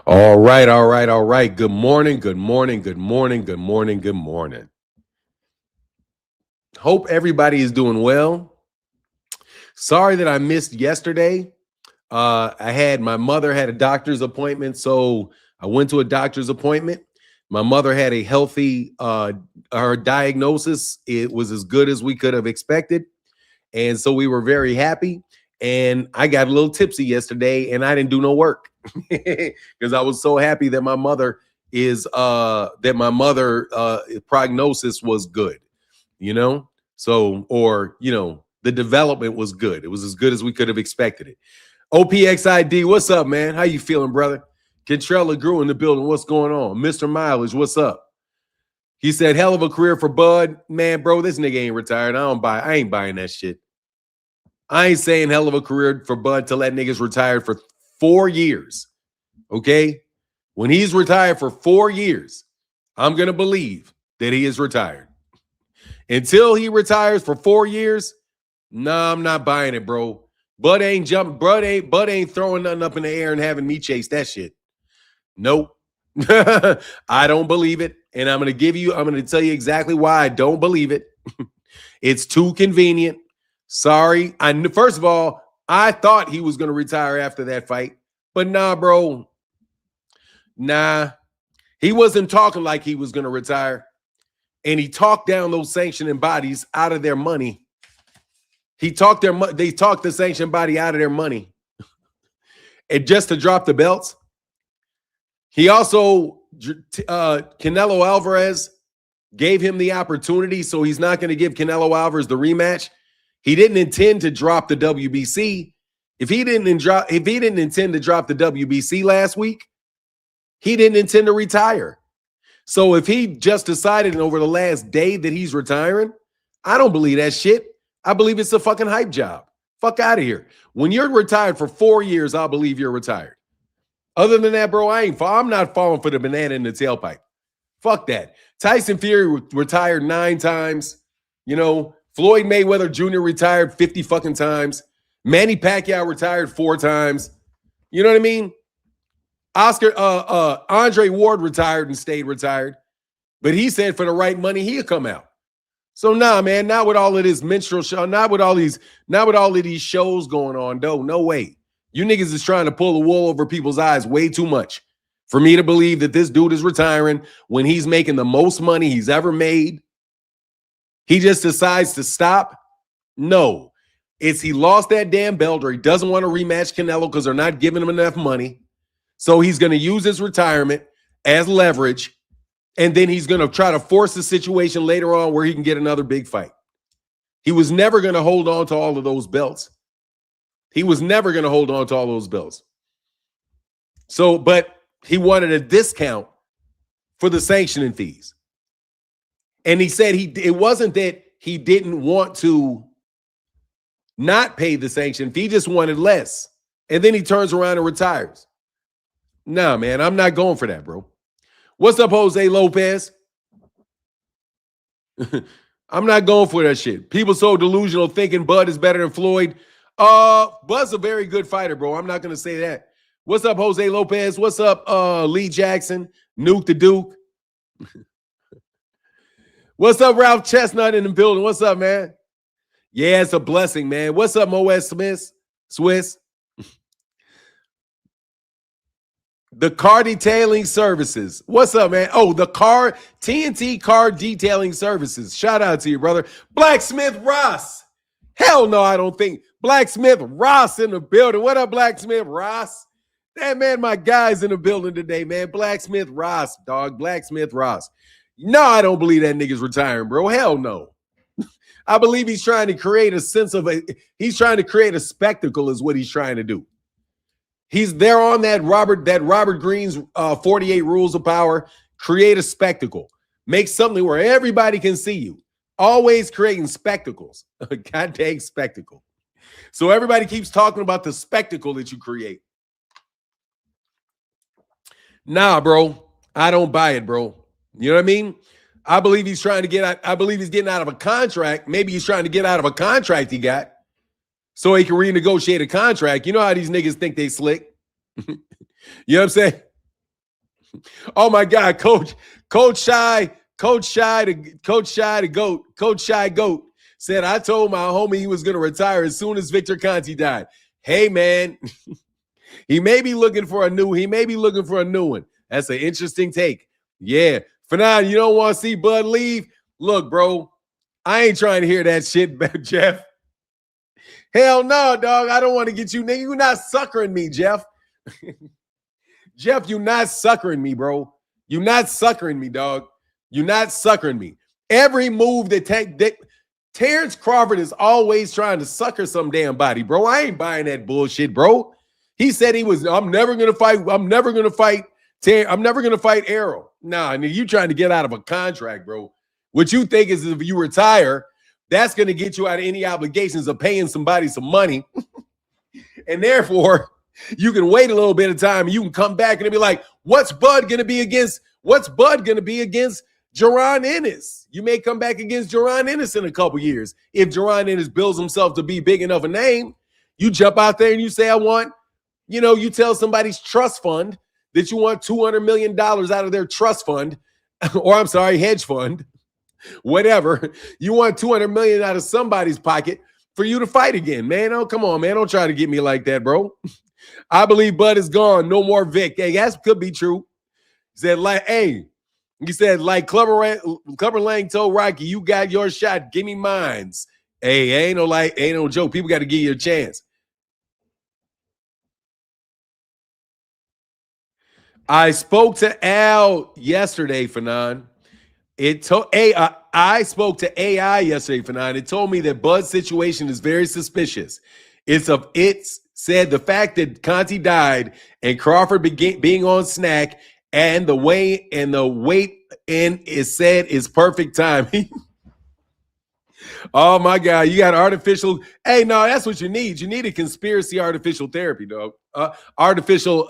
All right, all right, all right. Good morning, good morning, good morning, good morning, good morning. Hope everybody is doing well. Sorry that I missed yesterday. My mother had a doctor's appointment, so I went to a doctor's appointment. My mother had a healthy her diagnosis. It was as good as we could have expected. And so we were very happy. And I got a little tipsy yesterday and I didn't do no work because I was so happy that my mother prognosis was good, you know? The development was good. It was as good as we could have expected it. OPXID, what's up, man? How you feeling, brother? Kentrell grew in the building. What's going on? Mr. Mileage, what's up? He said, hell of a career for Bud. Man, bro, this nigga ain't retired. I ain't buying that shit. I ain't saying hell of a career for Bud till that nigga's retired for 4 years. Okay? When he's retired for 4 years, I'm going to believe that he is retired. Until he retires for 4 years, nah, I'm not buying it, bro. Bud ain't throwing nothing up in the air and having me chase that shit. Nope. I don't believe it. And I'm going to tell you exactly why I don't believe it. It's too convenient. Sorry. First of all, I thought he was going to retire after that fight. But nah, bro. Nah. He wasn't talking like he was going to retire. And he talked down those sanctioning bodies out of their money. They talked the sanctioned body out of their money. And just to drop the belts. He also, Canelo Alvarez gave him the opportunity, so he's not going to give Canelo Alvarez the rematch. He didn't intend to drop the WBC. If he didn't intend to drop the WBC last week, he didn't intend to retire. So if he just decided over the last day that he's retiring, I don't believe that shit. I believe it's a fucking hype job. Fuck out of here. When you're retired for 4 years, I'll believe you're retired. Other than that, bro, I'm not falling for the banana in the tailpipe. Fuck that. Tyson Fury retired 9 times. Floyd Mayweather Jr. retired 50 fucking times. Manny Pacquiao retired 4 times. You know what I mean? Andre Ward retired and stayed retired. But he said for the right money, he'll come out. So nah, man, not with all of this minstrel show, not with all of these shows going on, though. No way. You niggas is trying to pull the wool over people's eyes way too much for me to believe that this dude is retiring when he's making the most money he's ever made. He just decides to stop. No, it's he lost that damn belt or he doesn't want to rematch Canelo because they're not giving him enough money. So he's going to use his retirement as leverage. And then he's going to try to force the situation later on where he can get another big fight. He was never going to hold on to all of those belts. So, but he wanted a discount for the sanctioning fees. And he said it wasn't that he didn't want to not pay the sanction fee, he just wanted less. And then he turns around and retires. Nah, man, I'm not going for that, bro. What's up, Jose Lopez? I'm not going for that shit. People so delusional thinking Bud is better than Floyd. Bud's a very good fighter, bro. I'm not going to say that. What's up, Jose Lopez? What's up, Lee Jackson? Nuke the Duke. What's up, Ralph Chestnut in the building? What's up, man? Yeah, it's a blessing, man. What's up, Moet Smith? Swiss? The car detailing services. What's up, man? Oh, the TNT car detailing services. Shout out to you, brother. Blacksmith Ross. Hell no, I don't think. Blacksmith Ross in the building. What up, Blacksmith Ross? That man, my guy's in the building today, man. Blacksmith Ross, dog. Blacksmith Ross. No, I don't believe that nigga's retiring, bro. Hell no. I believe he's trying to create a spectacle is what he's trying to do. He's there on that Robert Greene's 48 Rules of Power. Create a spectacle. Make something where everybody can see you. Always creating spectacles. A goddamn spectacle. So everybody keeps talking about the spectacle that you create. Nah, bro. I don't buy it, bro. You know what I mean? I believe he's getting out of a contract. Maybe he's trying to get out of a contract he got so he can renegotiate a contract. You know how these niggas think they slick? You know what I'm saying? Oh my God, Coach Shy Goat said, I told my homie he was gonna retire as soon as Victor Conti died. Hey man, he may be looking for a new one. That's an interesting take. Yeah. For now, you don't want to see Bud leave. Look, bro, I ain't trying to hear that shit, Jeff. Hell no, dog. I don't want to get you, nigga. You're not suckering me, Jeff. Jeff, you're not suckering me, bro. You're not suckering me, dog. You're not suckering me. Every move that Terence Crawford is always trying to sucker some damn body, bro. I ain't buying that bullshit, bro. He said I'm never gonna fight Arrow. Nah, you trying to get out of a contract, bro. What you think is if you retire, that's gonna get you out of any obligations of paying somebody some money. And therefore, you can wait a little bit of time and you can come back and be like, what's Bud gonna be against Jaron Ennis? You may come back against Jaron Ennis in a couple years. If Jaron Ennis builds himself to be big enough a name, you jump out there and you say, you tell somebody's trust fund that you want $200 million out of their trust fund, or I'm sorry, hedge fund, whatever. You want $200 million out of somebody's pocket for you to fight again, man. Oh, come on, man. Don't try to get me like that, bro. I believe Bud is gone. No more Vic. Hey, that could be true. He said, like Clubber Lang told Rocky, you got your shot. Give me mines. Hey, ain't no joke. People got to give you a chance. I spoke to Al yesterday, Fanon. I spoke to AI yesterday, Fanon. It told me that Bud's situation is very suspicious. It's said the fact that Conti died and Crawford being on snack and the weight in is said is perfect timing. Oh my God, you got artificial. Hey, no, that's what you need. You need a conspiracy artificial therapy, dog. Artificial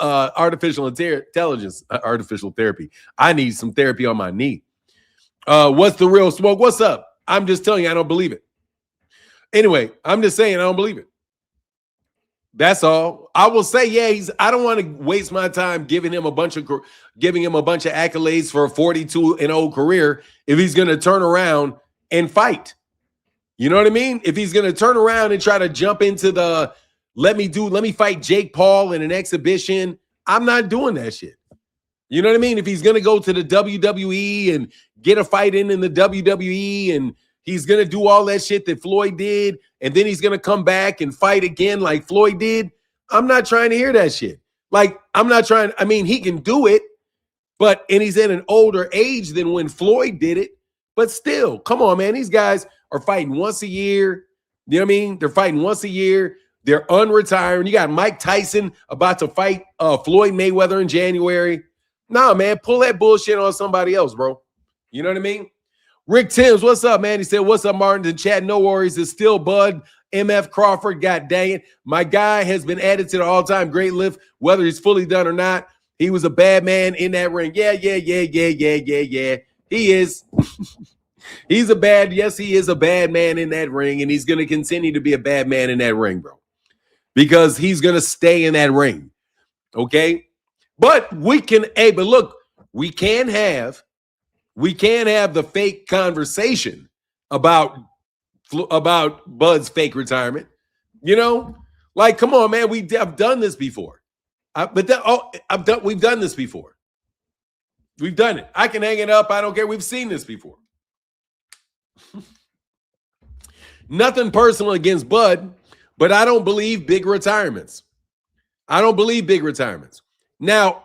intelligence, artificial therapy. I need some therapy on my knee. What's the real smoke? What's up? I'm just telling you, I don't believe it. Anyway, I'm just saying I don't believe it. That's all. I will say, yeah, I don't want to waste my time giving him a bunch of accolades for a 42-0 career if he's going to turn around and fight. You know what I mean? If he's going to turn around and try to jump into the let me fight Jake Paul in an exhibition, I'm not doing that shit. You know what I mean? If he's going to go to the WWE and get a fight in the WWE and he's going to do all that shit that Floyd did, and then he's going to come back and fight again like Floyd did, I'm not trying to hear that shit. Like, he can do it, and he's at an older age than when Floyd did it, but still, come on, man. These guys are fighting once a year. You know what I mean? They're fighting once a year. They're unretiring. You got Mike Tyson about to fight Floyd Mayweather in January. Nah, man, pull that bullshit on somebody else, bro. You know what I mean? Rick Timms, what's up, man? He said, what's up, Martin? The chat, no worries. It's still Bud, MF Crawford. God dang it. My guy has been added to the all-time great list, whether he's fully done or not. He was a bad man in that ring. Yeah. He is. He is a bad man in that ring, and he's going to continue to be a bad man in that ring, bro, because he's going to stay in that ring, okay? But we can have the fake conversation about Bud's fake retirement, you know? Like, come on, man, I've done this before. We've done this before. We've done it. I can hang it up. I don't care. We've seen this before. Nothing personal against Bud, but I don't believe big retirements. Now,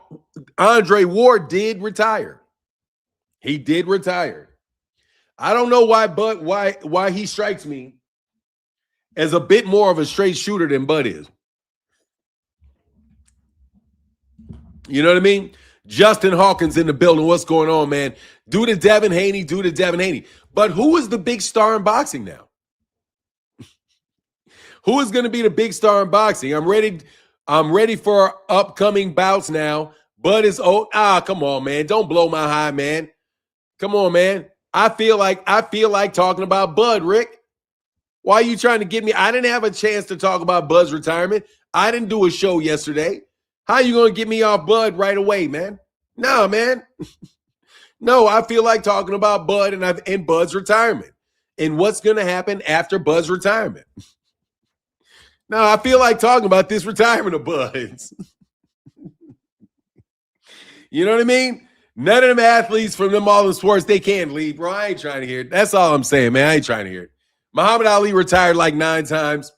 Andre Ward did retire. He did retire. I don't know why he strikes me as a bit more of a straight shooter than Bud is. You know what I mean? Justin Hawkins in the building. What's going on, man? Do the Devin Haney. But who is the big star in boxing now? Who is going to be the big star in boxing? I'm ready for upcoming bouts now. Bud is old. Come on, man. Don't blow my high, man. Come on, man. I feel like talking about Bud, Rick. Why are you trying to get me? I didn't have a chance to talk about Bud's retirement. I didn't do a show yesterday. How are you going to get me off Bud right away, man? No, man. No, I feel like talking about Bud and Bud's retirement and what's going to happen after Bud's retirement. No, I feel like talking about this retirement of Bud's. You know what I mean? None of them athletes from them all in sports, they can't leave, bro. I ain't trying to hear it. That's all I'm saying, man. I ain't trying to hear it. Muhammad Ali retired like 9 times.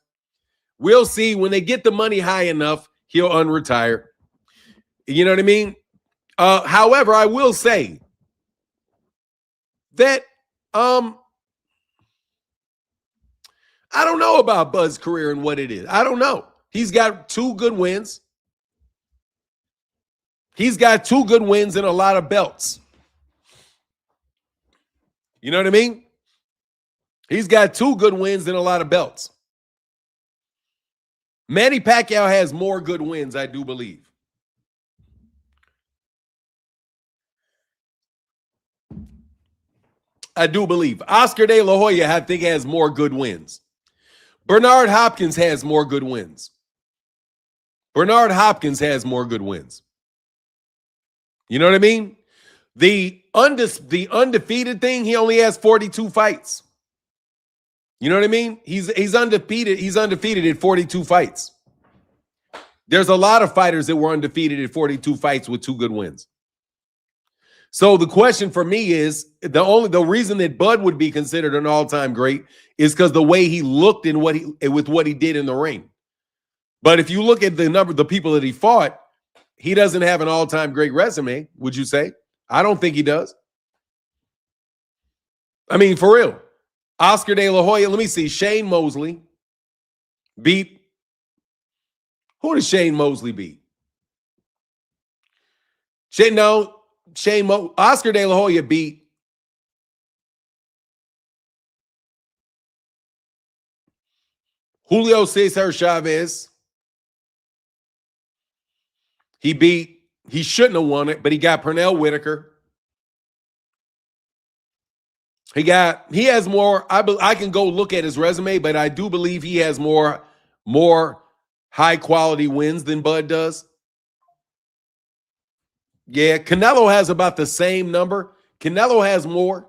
We'll see when they get the money high enough, he'll unretire. You know what I mean? However, I will say that I don't know about Bud's career and what it is. I don't know. He's got 2 good wins. He's got 2 good wins and a lot of belts. You know what I mean? He's got 2 good wins and a lot of belts. Manny Pacquiao has more good wins, I do believe. I do believe. Oscar De La Hoya, I think, has more good wins. Bernard Hopkins has more good wins. Bernard Hopkins has more good wins. You know what I mean? The undefeated thing, he only has 42 fights. You know what I mean? He's undefeated. He's undefeated at 42 fights. There's a lot of fighters that were undefeated at 42 fights with 2 good wins. So the question for me is the reason that Bud would be considered an all-time great is because the way he looked and with what he did in the ring. But if you look at the people that he fought, he doesn't have an all-time great resume, would you say? I don't think he does. I mean, for real. Oscar De La Hoya, let me see. Shane Mosley beat. Who did Shane Mosley beat? Oscar De La Hoya beat Julio Cesar Chavez. He shouldn't have won it, but he got Pernell Whitaker. He has more. I can go look at his resume, but I do believe he has more high quality wins than Bud does. Yeah, Canelo has about the same number. Canelo has more,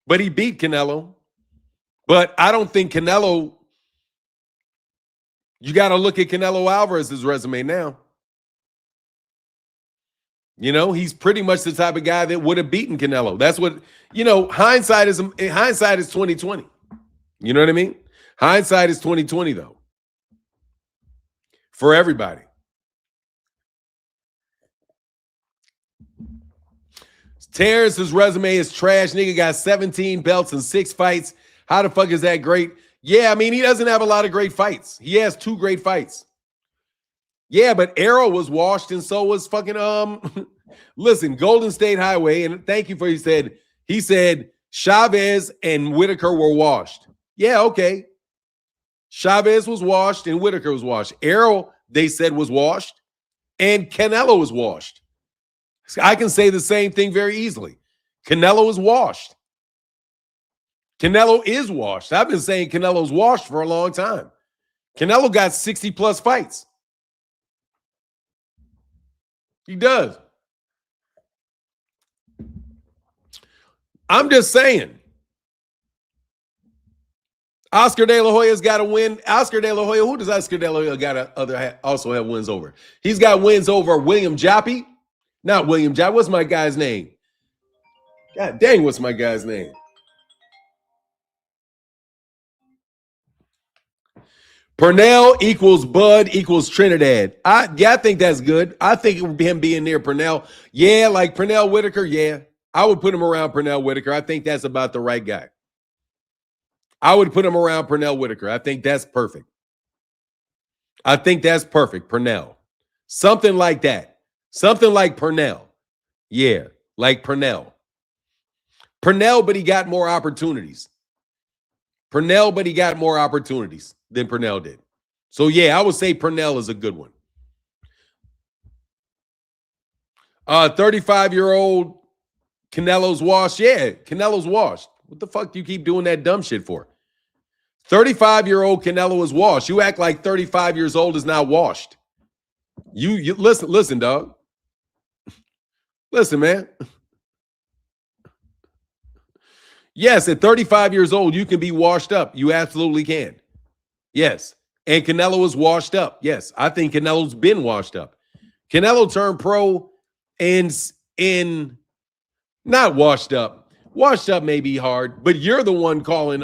but he beat Canelo. But I don't think Canelo. You got to look at Canelo Alvarez's resume now. You know, he's pretty much the type of guy that would have beaten Canelo. That's what, hindsight is 2020. You know what I mean? Hindsight is 2020 though. For everybody. Terrence's resume is trash. Nigga got 17 belts and 6 fights. How the fuck is that great? Yeah, I mean, he doesn't have a lot of great fights. He has 2 great fights. Yeah, but Arrow was washed, and so was fucking listen, Golden State Highway, and thank you for he said Chavez and Whitaker were washed. Yeah, okay. Chavez was washed and Whitaker was washed. Arrow, they said, was washed, and Canelo was washed. I can say the same thing very easily. Canelo is washed. Canelo is washed. I've been saying Canelo's washed for a long time. Canelo got 60 plus fights. He does. I'm just saying. Oscar De La Hoya's got a win. Oscar De La Hoya, who does Oscar De La Hoya also have wins over? He's got wins over William Joppy. Not William Joppy. What's my guy's name? God dang, what's my guy's name? Pernell equals Bud equals Trinidad. I think that's good. I think him being near Pernell. Yeah, like Pernell Whitaker, yeah. I would put him around Pernell Whitaker. I think that's about the right guy. I would put him around Pernell Whitaker. I think that's perfect. Pernell. Something like that. Something like Pernell. Yeah, like Pernell. Pernell, but he got more opportunities. Pernell, but he got more opportunities than Pernell did. So, yeah, I would say Pernell is a good one. 35-year-old Canelo's washed. Yeah, Canelo's washed. What the fuck do you keep doing that dumb shit for? 35-year-old Canelo is washed. You act like 35 years old is not washed. You listen, dog. Listen, man. Yes, at 35 years old, you can be washed up. You absolutely can. Yes. And Canelo is washed up. Yes. I think Canelo's been washed up. Canelo turned pro in not washed up. Washed up may be hard, but you're the one calling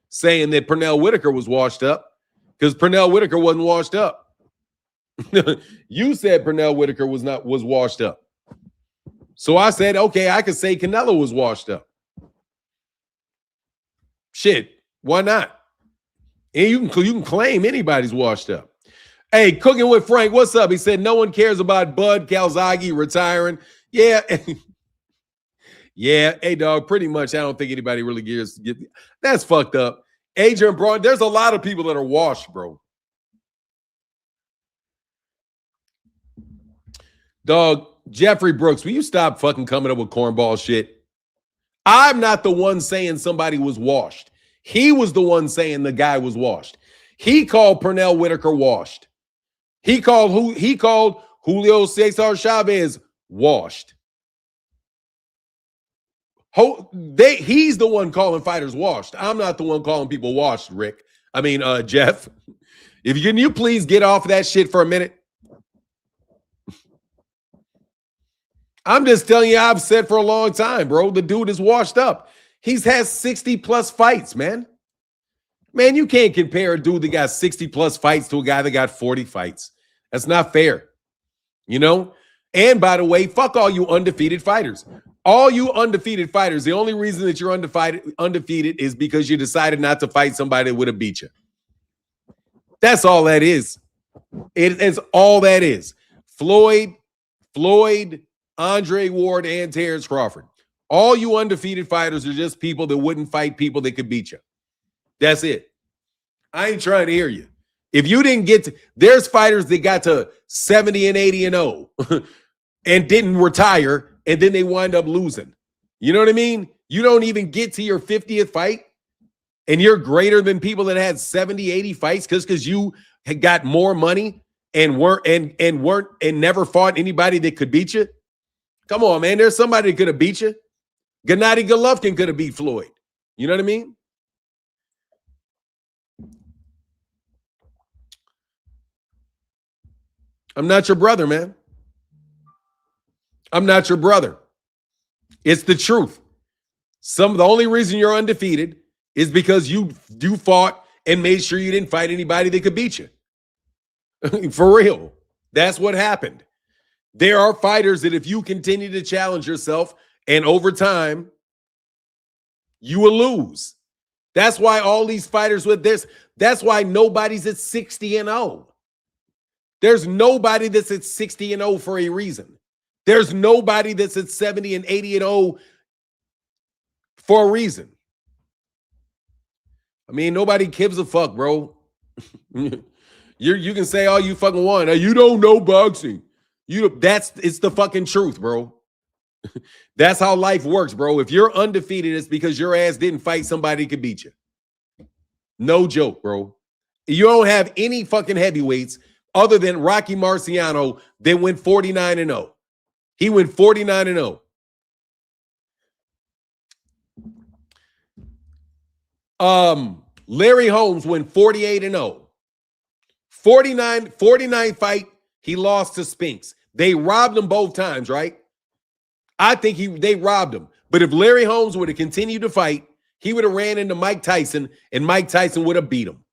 saying that Pernell Whitaker was washed up because Pernell Whitaker wasn't washed up. You said Pernell Whitaker was washed up. So I said, okay, I could say Canelo was washed up. Shit, why not? And you can claim anybody's washed up. Hey, Cooking with Frank, what's up? He said no one cares about Bud Calzaghe retiring. Yeah. Yeah, hey, dog, pretty much I don't think anybody really cares. That's fucked up. Adrian Braun, there's a lot of people that are washed, bro. Dog, Jeffrey Brooks, will you stop fucking coming up with cornball shit? I'm not the one saying somebody was washed. He was the one saying the guy was washed. He called Pernell Whitaker washed. He called Julio Cesar Chavez washed. He's the one calling fighters washed. I'm not the one calling people washed, Rick. I mean, Jeff. Can you please get off that shit for a minute? I'm just telling you, I've said for a long time, bro, the dude is washed up. He's had 60 plus fights, man. Man, you can't compare a dude that got 60 plus fights to a guy that got 40 fights. That's not fair. You know? And by the way, fuck all you undefeated fighters. All you undefeated fighters, the only reason that you're undefeated is because you decided not to fight somebody that would have beat you. That's all that is. It's all that is. Floyd, Andre Ward, and Terence Crawford. All you undefeated fighters are just people that wouldn't fight people that could beat you. That's it. I ain't trying to hear you. If you didn't get to, there's fighters that got to 70 and 80 and 0 and didn't retire, and then they wind up losing. You know what I mean? You don't even get to your 50th fight, and you're greater than people that had 70, 80 fights because you had got more money and never fought anybody that could beat you. Come on, man. There's somebody that could have beat you. Gennady Golovkin could have beat Floyd. You know what I mean? I'm not your brother, man. I'm not your brother. It's the truth. The only reason you're undefeated is because you fought and made sure you didn't fight anybody that could beat you. For real. That's what happened. There are fighters that if you continue to challenge yourself and over time, you will lose. That's why all these fighters with this, that's why nobody's at 60 and 0. There's nobody that's at 60 and 0 for a reason. There's nobody that's at 70 and 80 and 0 for a reason. I mean, nobody gives a fuck, bro. You can say all you fucking want. You don't know boxing. It's the fucking truth, bro. That's how life works, bro. If you're undefeated, it's because your ass didn't fight somebody who could beat you. No joke, bro. You don't have any fucking heavyweights other than Rocky Marciano that went 49 and 0. He went 49 and 0. Larry Holmes went 48 and 0. 49 fight, he lost to Spinks. They robbed him both times, right? I think they robbed him. But if Larry Holmes would have continued to fight, he would have ran into Mike Tyson, and Mike Tyson would have beat him.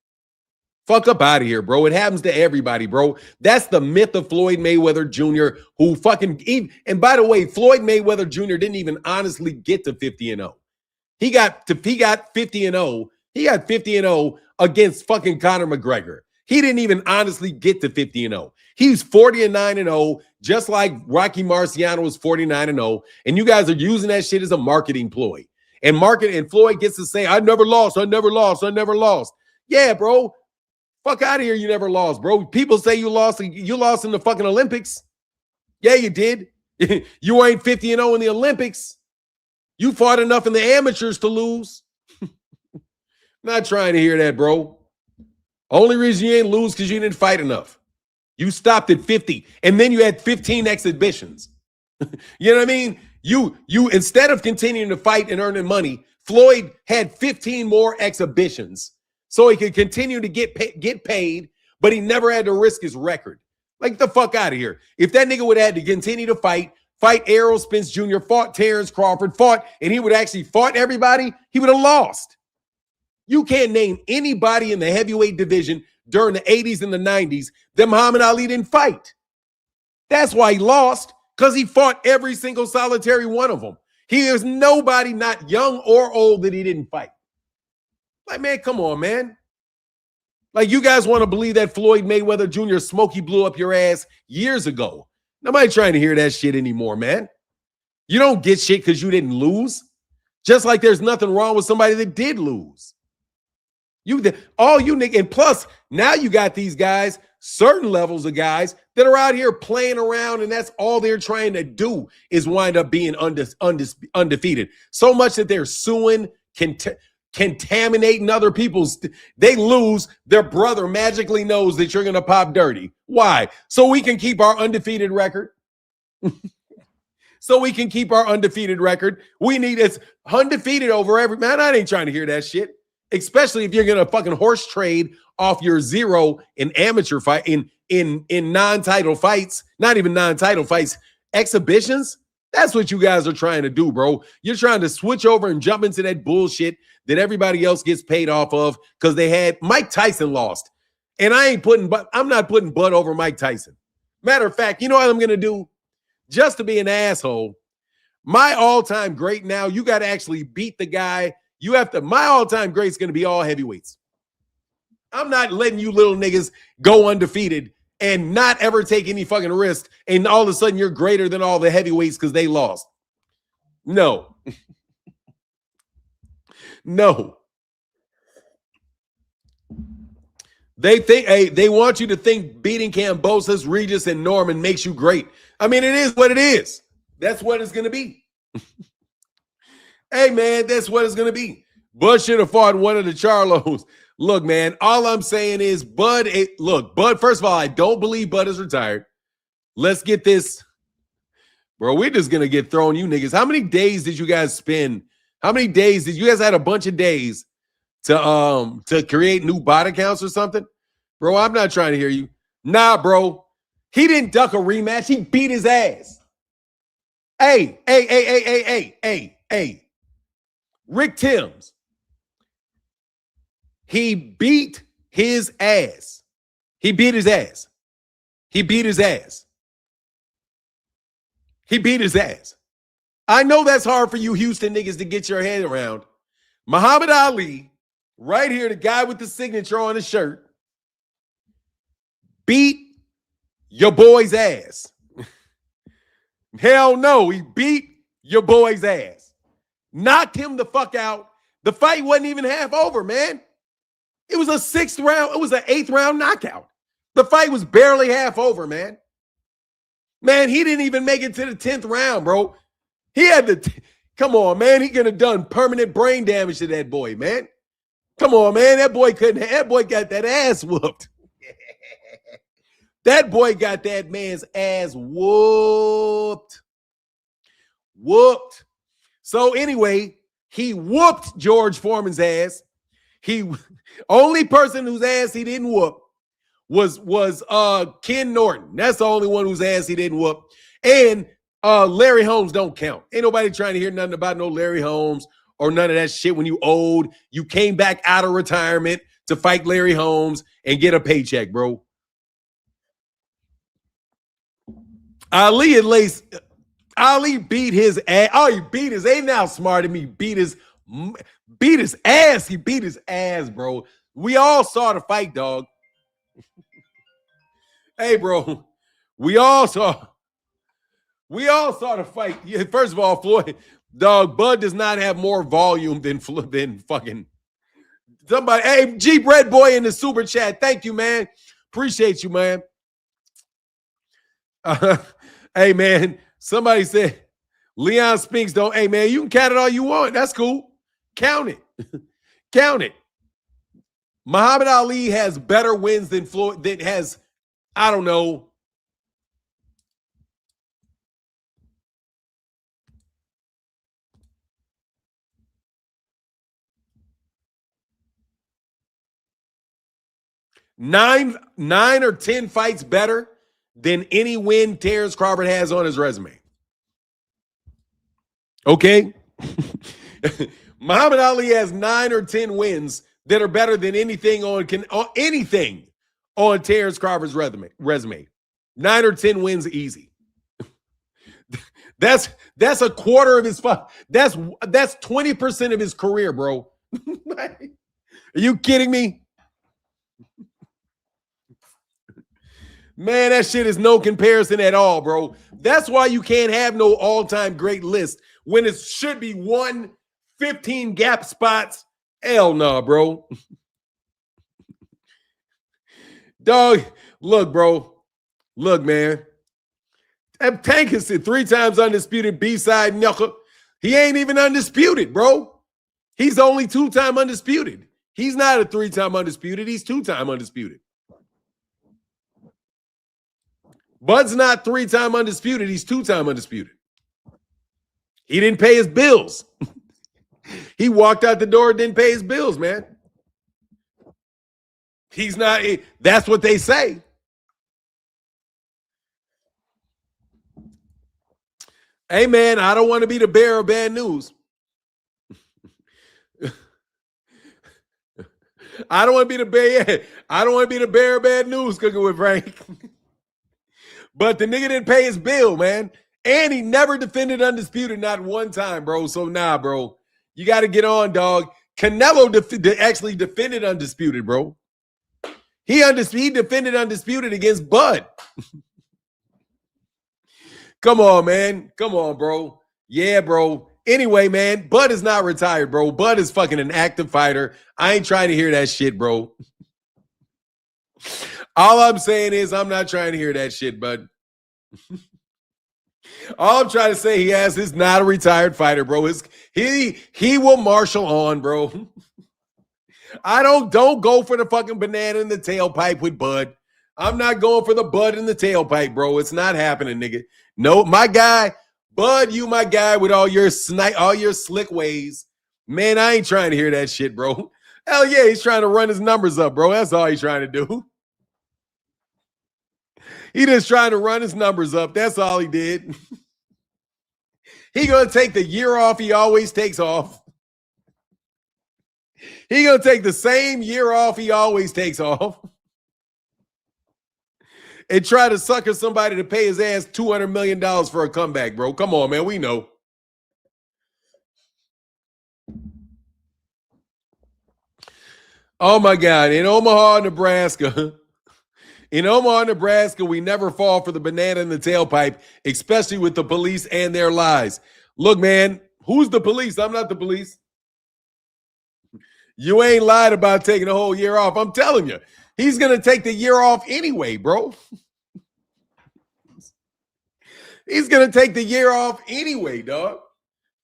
Fuck up out of here, bro. It happens to everybody, bro. That's the myth of Floyd Mayweather Jr., who fucking, and by the way, Floyd Mayweather Jr. didn't even honestly get to 50 and 0. He got 50 and 0. He got 50 and 0 against fucking Conor McGregor. He didn't even honestly get to 50 and 0. He's 49 and 0, just like Rocky Marciano was 49 and 0. And you guys are using that shit as a marketing ploy. And Floyd gets to say, I never lost. Yeah, bro. Fuck out of here. You never lost, bro. People say you lost in the fucking Olympics. Yeah, you did. You ain't 50 and 0 in the Olympics. You fought enough in the amateurs to lose. Not trying to hear that, bro. Only reason you ain't lose because you didn't fight enough. You stopped at 50, and then you had 15 exhibitions. You know what I mean? You instead of continuing to fight and earning money, Floyd had 15 more exhibitions so he could continue to get paid, but he never had to risk his record. Like, the fuck out of here. If that nigga would have had to continue to fight Errol Spence Jr., fought Terence Crawford, and he would actually fought everybody, he would have lost. You can't name anybody in the heavyweight division during the 80s and the 90s that Muhammad Ali didn't fight. That's why he lost, because he fought every single solitary one of them. There's nobody, not young or old, that he didn't fight. Like, man, come on, man. Like, you guys want to believe that Floyd Mayweather Jr. Smokey blew up your ass years ago. Nobody trying to hear that shit anymore, man. You don't get shit because you didn't lose. Just like there's nothing wrong with somebody that did lose. All you niggas, and plus, now you got these guys, certain levels of guys that are out here playing around, and that's all they're trying to do is wind up being undefeated. So much that they're suing, contaminating other people's. They lose, their brother magically knows that you're going to pop dirty. Why? So we can keep our undefeated record. So we can keep our undefeated record. We need it's undefeated over every man. I ain't trying to hear that shit. Especially if you're gonna fucking horse trade off your zero in amateur fight in non-title fights, not even non-title fights, exhibitions. That's what you guys are trying to do, bro. You're trying to switch over and jump into that bullshit that everybody else gets paid off of because they had Mike Tyson lost. And I'm not putting Bud over Mike Tyson. Matter of fact, you know what I'm gonna do? Just to be an asshole, my all-time great now, you got to actually beat the guy. My all-time great is going to be all heavyweights. I'm not letting you little niggas go undefeated and not ever take any fucking risk, and all of a sudden you're greater than all the heavyweights because they lost. No. No. They want you to think beating Kambosos, Regis, and Norman makes you great. I mean, it is what it is. That's what it's going to be. Hey, man, that's what it's going to be. Bud should have fought one of the Charlos. Look, man, all I'm saying is Bud, first of all, I don't believe Bud is retired. Let's get this. Bro, we're just going to get thrown, you niggas. How many days did you guys spend? How many days did you guys had a bunch of days to create new bot accounts or something? Bro, I'm not trying to hear you. Nah, bro. He didn't duck a rematch. He beat his ass. Hey. Rick Timms. He beat his ass. He beat his ass. He beat his ass. He beat his ass. I know that's hard for you Houston niggas to get your head around. Muhammad Ali, right here, the guy with the signature on his shirt, beat your boy's ass. Hell no, he beat your boy's ass. Knocked him the fuck out. The fight wasn't even half over, man. It was a 6th round. It was an 8th round knockout. The fight was barely half over, man. Man, he didn't even make it to the 10th round, bro. He had to, come on, man. He could have done permanent brain damage to that boy, man. Come on, man. That boy got that ass whooped. That boy got that man's ass whooped. Whooped. So anyway, he whooped George Foreman's ass. Only person whose ass he didn't whoop was Ken Norton. That's the only one whose ass he didn't whoop. And Larry Holmes don't count. Ain't nobody trying to hear nothing about no Larry Holmes or none of that shit when you old. You came back out of retirement to fight Larry Holmes and get a paycheck, bro. Ali beat his ass. Oh, he beat his. Ain't now smart at me. Beat his ass. He beat his ass, bro. We all saw the fight, dog. Hey, bro. We all saw the fight. Yeah, first of all, Floyd, dog, Bud does not have more volume than fucking somebody. Hey, Jeep Red Boy in the super chat. Thank you, man. Appreciate you, man. Hey, man. Somebody said Leon Spinks don't. Hey, man, you can count it all you want. That's cool. Count it. Count it. Muhammad Ali has better wins than Floyd. That has, I don't know, Nine or 10 fights better than any win Terence Crawford has on his resume. Okay? Muhammad Ali has 9 or 10 wins that are better than anything on Terence Crawford's resume. 9 or 10 wins easy. That's a quarter of his that's 20% of his career, bro. Are you kidding me? Man, that shit is no comparison at all, bro. That's why you can't have no all-time great list when it should be 15 gap spots. Hell no, bro. Dog, look, bro. Look, man. Tank is 3 times undisputed B-side knuckle. He ain't even undisputed, bro. He's only 2-time undisputed. He's not a 3-time undisputed. He's 2-time undisputed. Bud's not 3-time undisputed. He's 2-time undisputed. He didn't pay his bills. He walked out the door and didn't pay his bills, man. He's not. That's what they say. Hey, man, I don't want to be the bearer of bad news. I don't want to be the bearer of bad news, Cooking with Frank. But the nigga didn't pay his bill, man. And he never defended undisputed, not one time, bro. So, nah, bro. You got to get on, dog. Canelo actually defended undisputed, bro. He defended undisputed against Bud. Come on, man. Come on, bro. Yeah, bro. Anyway, man, Bud is not retired, bro. Bud is fucking an active fighter. I ain't trying to hear that shit, bro. All I'm saying is I'm not trying to hear that shit, bud. All I'm trying to say is not a retired fighter, bro. He will marshal on, bro. Don't go for the fucking banana in the tailpipe with Bud. I'm not going for the Bud in the tailpipe, bro. It's not happening, nigga. No, my guy, Bud, you my guy with all your slick ways. Man, I ain't trying to hear that shit, bro. Hell yeah, he's trying to run his numbers up, bro. That's all he's trying to do. He just trying to run his numbers up. That's all he did. He gonna take the year off he always takes off. He gonna take the same year off he always takes off. And try to sucker somebody to pay his ass $200 million for a comeback, bro. Come on, man. We know. Oh, my God. In Omaha, Nebraska, we never fall for the banana in the tailpipe, especially with the police and their lies. Look, man, who's the police? I'm not the police. You ain't lied about taking a whole year off. I'm telling you. He's going to take the year off anyway, bro. He's going to take the year off anyway, dog.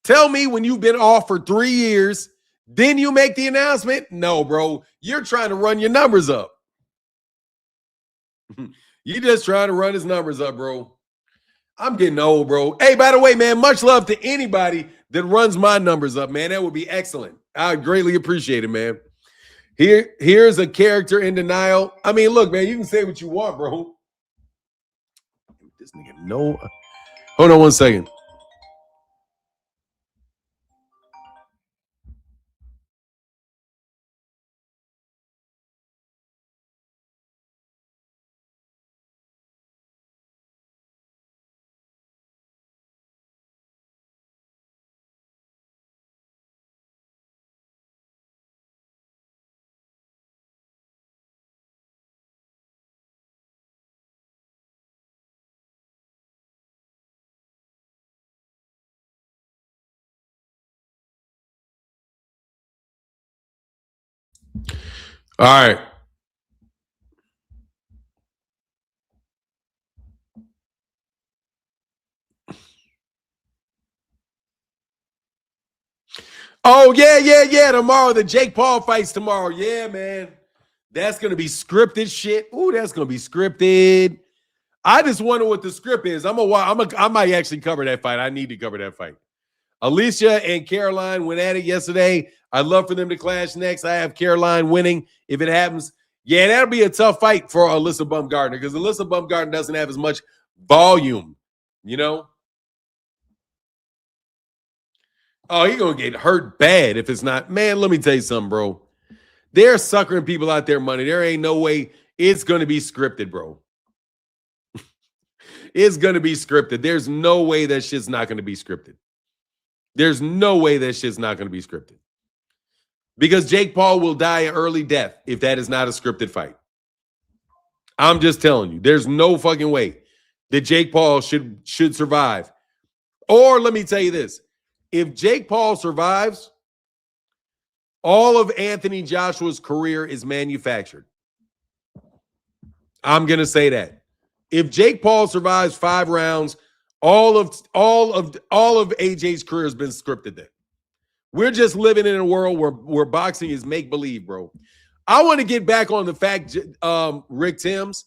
Tell me when you've been off for 3 years, then you make the announcement? No, bro. You're trying to run your numbers up. You just trying to run his numbers up, bro. I'm getting old, bro. Hey, by the way, man, much love to anybody that runs my numbers up, man. That would be excellent. I greatly appreciate it, man. Here's a character in denial. I mean, look, man, you can say what you want, bro. This nigga, no. Hold on 1 second. All right. Oh, yeah. Tomorrow, the Jake Paul fights tomorrow. Yeah, man. That's going to be scripted shit. Ooh, that's going to be scripted. I just wonder what the script is. I might actually cover that fight. I need to cover that fight. Alicia and Caroline went at it yesterday. I'd love for them to clash next. I have Caroline winning if it happens. Yeah, that'll be a tough fight for Alyssa Baumgartner because Alyssa Baumgartner doesn't have as much volume, you know? Oh, he's going to get hurt bad if it's not. Man, let me tell you something, bro. They're suckering people out their money. There ain't no way it's going to be scripted, bro. It's going to be scripted. There's no way that shit's not going to be scripted. There's no way that shit's not going to be scripted. Because Jake Paul will die an early death if that is not a scripted fight. I'm just telling you, there's no fucking way that Jake Paul should survive. Or let me tell you this. If Jake Paul survives, all of Anthony Joshua's career is manufactured. I'm going to say that. If Jake Paul survives 5 rounds, all of AJ's career has been scripted then. We're just living in a world where boxing is make-believe, bro. I want to get back on the fact, Rick Timms,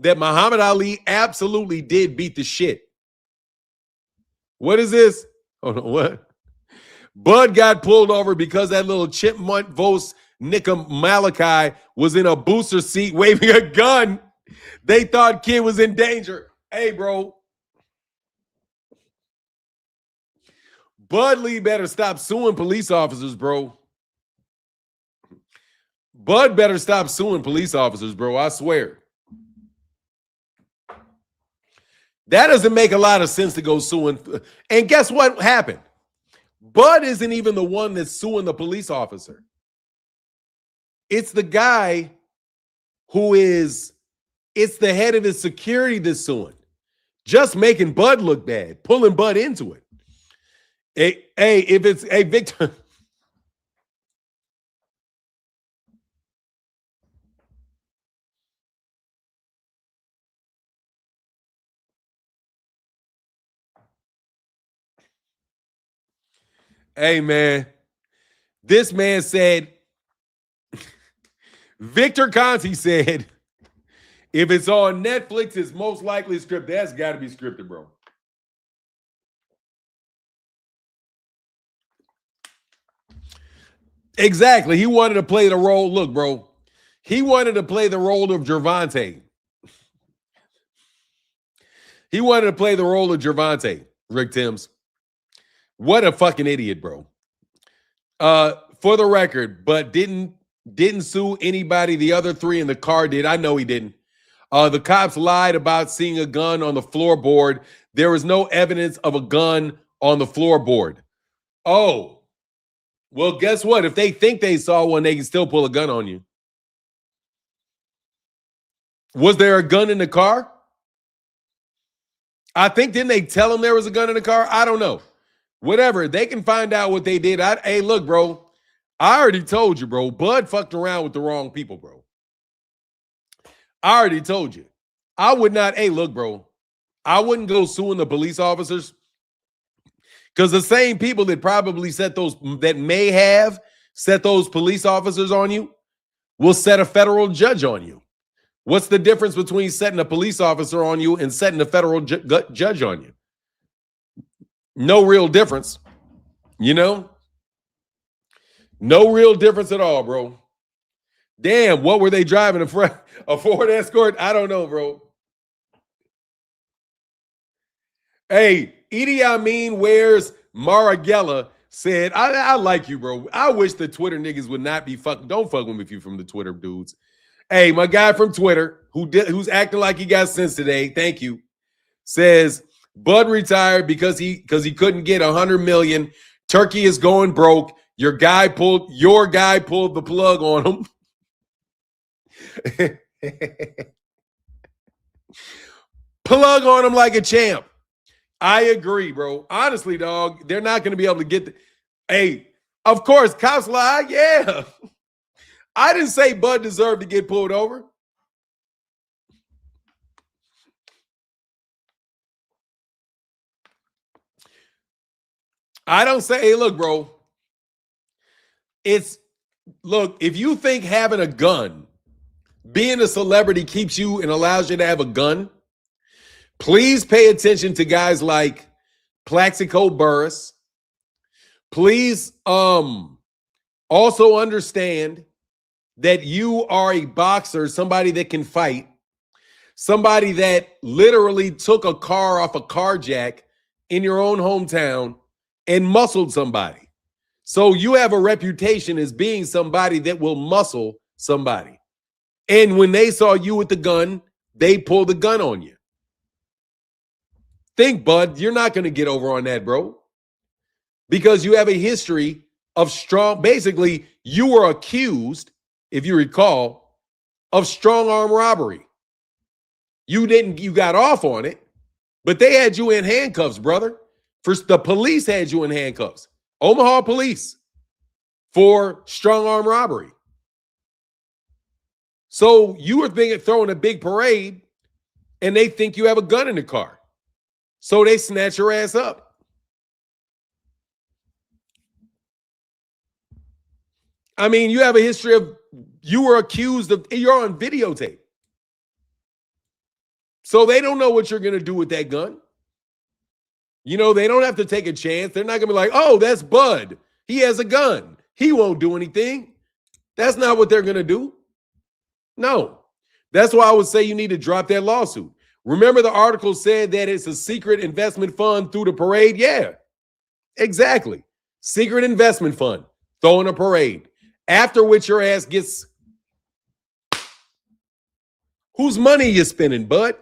that Muhammad Ali absolutely did beat the shit. What is this? Hold on, what? Bud got pulled over because that little chipmunk Vos Nickum Malachi was in a booster seat waving a gun. They thought kid was in danger. Hey, bro. Bud Lee better stop suing police officers, bro. Bud better stop suing police officers, bro. I swear. That doesn't make a lot of sense to go suing. And guess what happened? Bud isn't even the one that's suing the police officer. It's the guy it's the head of his security that's suing. Just making Bud look bad, pulling Bud into it. Hey, Victor. Hey, man. This man said, Victor Conti said, if it's on Netflix, it's most likely scripted. That's got to be scripted, bro. Exactly. He wanted to play the role. Look, bro. He wanted to play the role of Gervonta. He wanted to play the role of Gervonta, Rick Timms. What a fucking idiot, bro. For the record, but didn't sue anybody. The other 3 in the car did. I know he didn't. The cops lied about seeing a gun on the floorboard. There was no evidence of a gun on the floorboard. Oh, well, guess what? If they think they saw one, they can still pull a gun on you. Was there a gun in the car? I think, didn't they tell him there was a gun in the car? I don't know. Whatever. They can find out what they did. Hey, look, bro. I already told you, bro. Bud fucked around with the wrong people, bro. I already told you. I would not. Hey, look, bro. I wouldn't go suing the police officers because the same people that probably may have set those police officers on you will set a federal judge on you. What's the difference between setting a police officer on you and setting a federal judge on you? No real difference, you know? No real difference at all, bro. Damn, what were they driving? A Ford Escort? I don't know, bro. Hey, Idi Amin wears Maragella said, I like you, bro. I wish the Twitter niggas would not be fucking. Don't fuck with me if you from the Twitter dudes. Hey, my guy from Twitter who's acting like he got sense today, thank you, says Bud retired because he couldn't get 100 million. Turkey is going broke. Your guy pulled the plug on him. Plug on him like a champ. I agree, bro. Honestly, dog, they're not going to be able to get hey, of course, cops lie. Yeah. I didn't say Bud deserved to get pulled over. I don't say, hey, look, bro. Look, if you think having a gun, being a celebrity keeps you and allows you to have a gun, please pay attention to guys like Plaxico Burress. Please also understand that you are a boxer, somebody that can fight, somebody that literally took a car off a car jack in your own hometown and muscled somebody. So you have a reputation as being somebody that will muscle somebody. And when they saw you with the gun, they pulled the gun on you. Think, bud, you're not going to get over on that, bro. Because you have a history of strong, basically, you were accused, if you recall, of strong arm robbery. You got off on it, but they had you in handcuffs, brother. First, the police had you in handcuffs. Omaha police for strong arm robbery. So you were throwing a big parade and they think you have a gun in the car. So they snatch your ass up. I mean, you have a history of, you were accused of, you're on videotape. So they don't know what you're going to do with that gun. You know, they don't have to take a chance. They're not going to be like, oh, that's Bud. He has a gun. He won't do anything. That's not what they're going to do. No. That's why I would say you need to drop that lawsuit. Remember the article said that it's a secret investment fund through the parade? Yeah, exactly. Secret investment fund, throwing a parade. After which your ass gets... Whose money you spending, bud?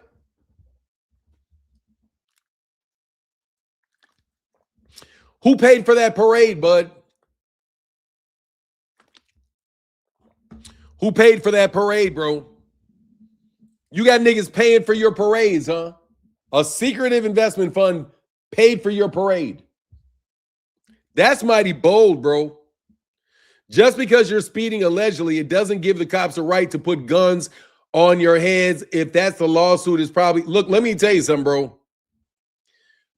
Who paid for that parade, bud? Who paid for that parade, bro? You got niggas paying for your parades, huh? A secretive investment fund paid for your parade. That's mighty bold, bro. Just because you're speeding allegedly, it doesn't give the cops a right to put guns on your heads. If that's the lawsuit, is probably... Look, let me tell you something, bro.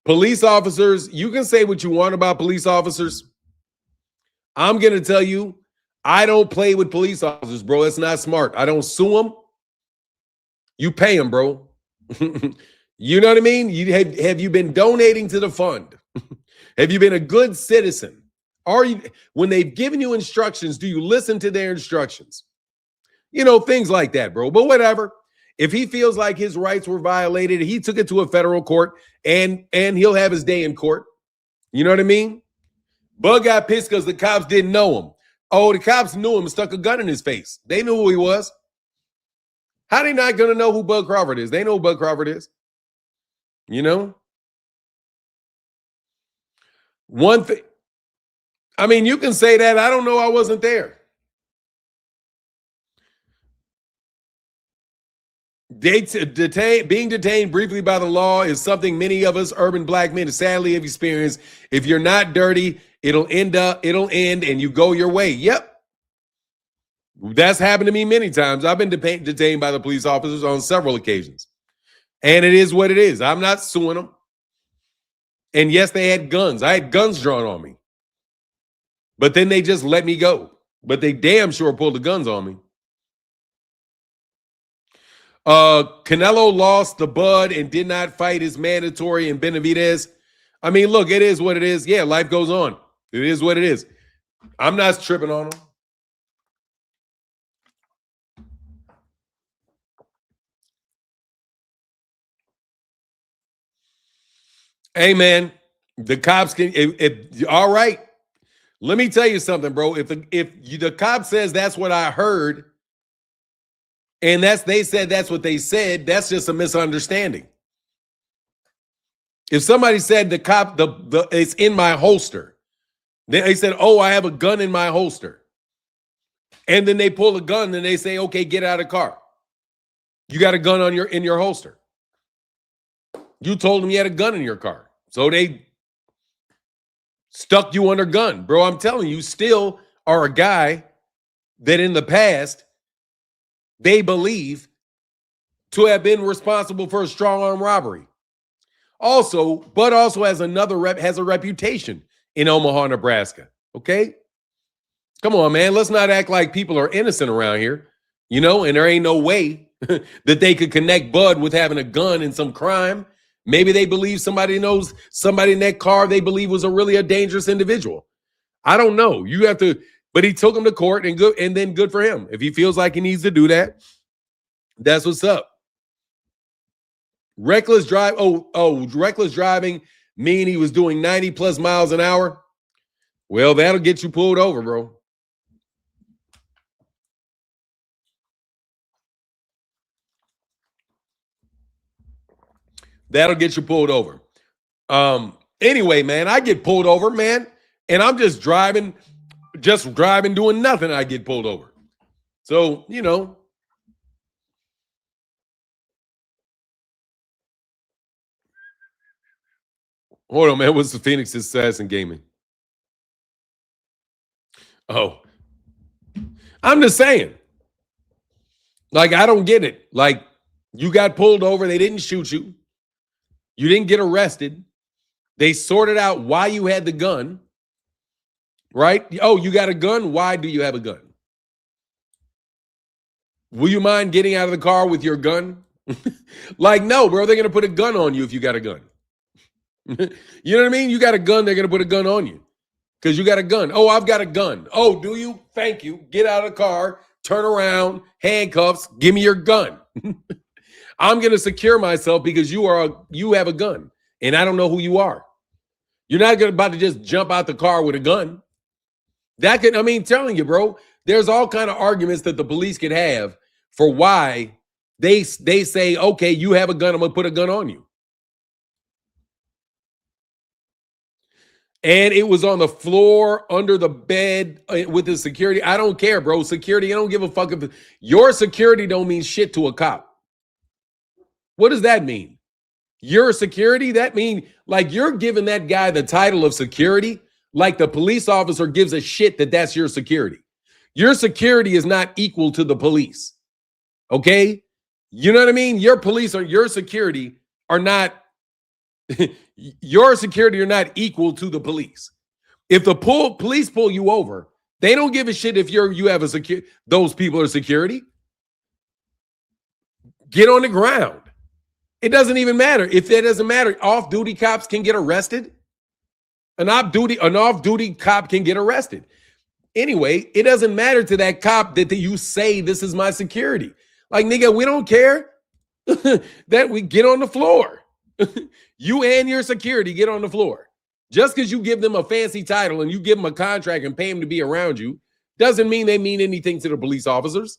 Police officers, you can say what you want about police officers. I'm going to tell you, I don't play with police officers, bro. It's not smart. I don't sue them. You pay them, bro. You know what I mean? Have you been donating to the fund? Have you been a good citizen? When they've given you instructions, do you listen to their instructions? You know, things like that, bro. But whatever. If he feels like his rights were violated, he took it to a federal court and he'll have his day in court. You know what I mean? Bug got pissed because the cops didn't know him. Oh, the cops knew him and stuck a gun in his face. They knew who he was. How they not going to know who Bud Crawford is? They know who Bud Crawford is. You know? One thing. I mean, you can say that. I don't know. I wasn't there. Being detained briefly by the law is something many of us urban black men sadly have experienced. If you're not dirty, it'll end and you go your way. Yep. That's happened to me many times. I've been detained by the police officers on several occasions. And it is what it is. I'm not suing them. And yes, they had guns. I had guns drawn on me. But then they just let me go. But they damn sure pulled the guns on me. Canelo lost the Bud and did not fight his mandatory in Benavidez. I mean, look, it is what it is. Yeah, life goes on. It is what it is. I'm not tripping on him. Hey, man, the cops can, all right. Let me tell you something, bro. If the cop says that's what I heard, and they said that's what they said, that's just a misunderstanding. If somebody said the cop, it's in my holster, they said, oh, I have a gun in my holster. And then they pull a gun and they say, okay, get out of the car. You got a gun in your holster. You told them you had a gun in your car. So they stuck you under gun. Bro, I'm telling you, still are a guy that in the past, they believe to have been responsible for a strong arm robbery. Also, Bud also has has a reputation in Omaha, Nebraska. Okay? Come on, man. Let's not act like people are innocent around here. You know, and there ain't no way that they could connect Bud with having a gun in some crime. Maybe they believe somebody knows somebody in that car they believe was really a dangerous individual. I don't know. You have to, But he took him to court and then good for him. If he feels like he needs to do that, that's what's up. Reckless drive. Reckless driving mean he was doing 90 plus miles an hour. Well, that'll get you pulled over, bro. That'll get you pulled over. Anyway, man, I get pulled over, man, and I'm just driving, doing nothing. I get pulled over. So, you know. Hold on, man. What's the Phoenix Assassin Gaming? Oh. I'm just saying. Like, I don't get it. Like, you got pulled over. They didn't shoot you. You didn't get arrested. They sorted out why you had the gun. Right? Oh, you got a gun? Why do you have a gun? Will you mind getting out of the car with your gun? Like, no, bro. They're going to put a gun on you if you got a gun. You know what I mean? You got a gun, they're going to put a gun on you because you got a gun. Oh, I've got a gun. Oh, do you? Thank you. Get out of the car, turn around, handcuffs, give me your gun. I'm going to secure myself because you have a gun and I don't know who you are. You're not about to just jump out the car with a gun. Telling you, bro, there's all kind of arguments that the police could have for why they say, okay, you have a gun, I'm going to put a gun on you. And it was on the floor, under the bed, with the security. I don't care, bro. Security, I don't give a fuck if your security don't mean shit to a cop. What does that mean? Your security? That mean like you're giving that guy the title of security, like the police officer gives a shit that that's your security. Your security is not equal to the police. Okay? You know what I mean? Your police or your security are not your security are not equal to the police. If the police pull you over, they don't give a shit if you have a those people are security. Get on the ground. It doesn't even matter. If that doesn't matter, off-duty cops can get arrested. An off-duty cop can get arrested. Anyway, it doesn't matter to that cop that you say this is my security. Like, nigga, we don't care that we get on the floor. You and your security get on the floor. Just because you give them a fancy title and you give them a contract and pay them to be around you doesn't mean they mean anything to the police officers.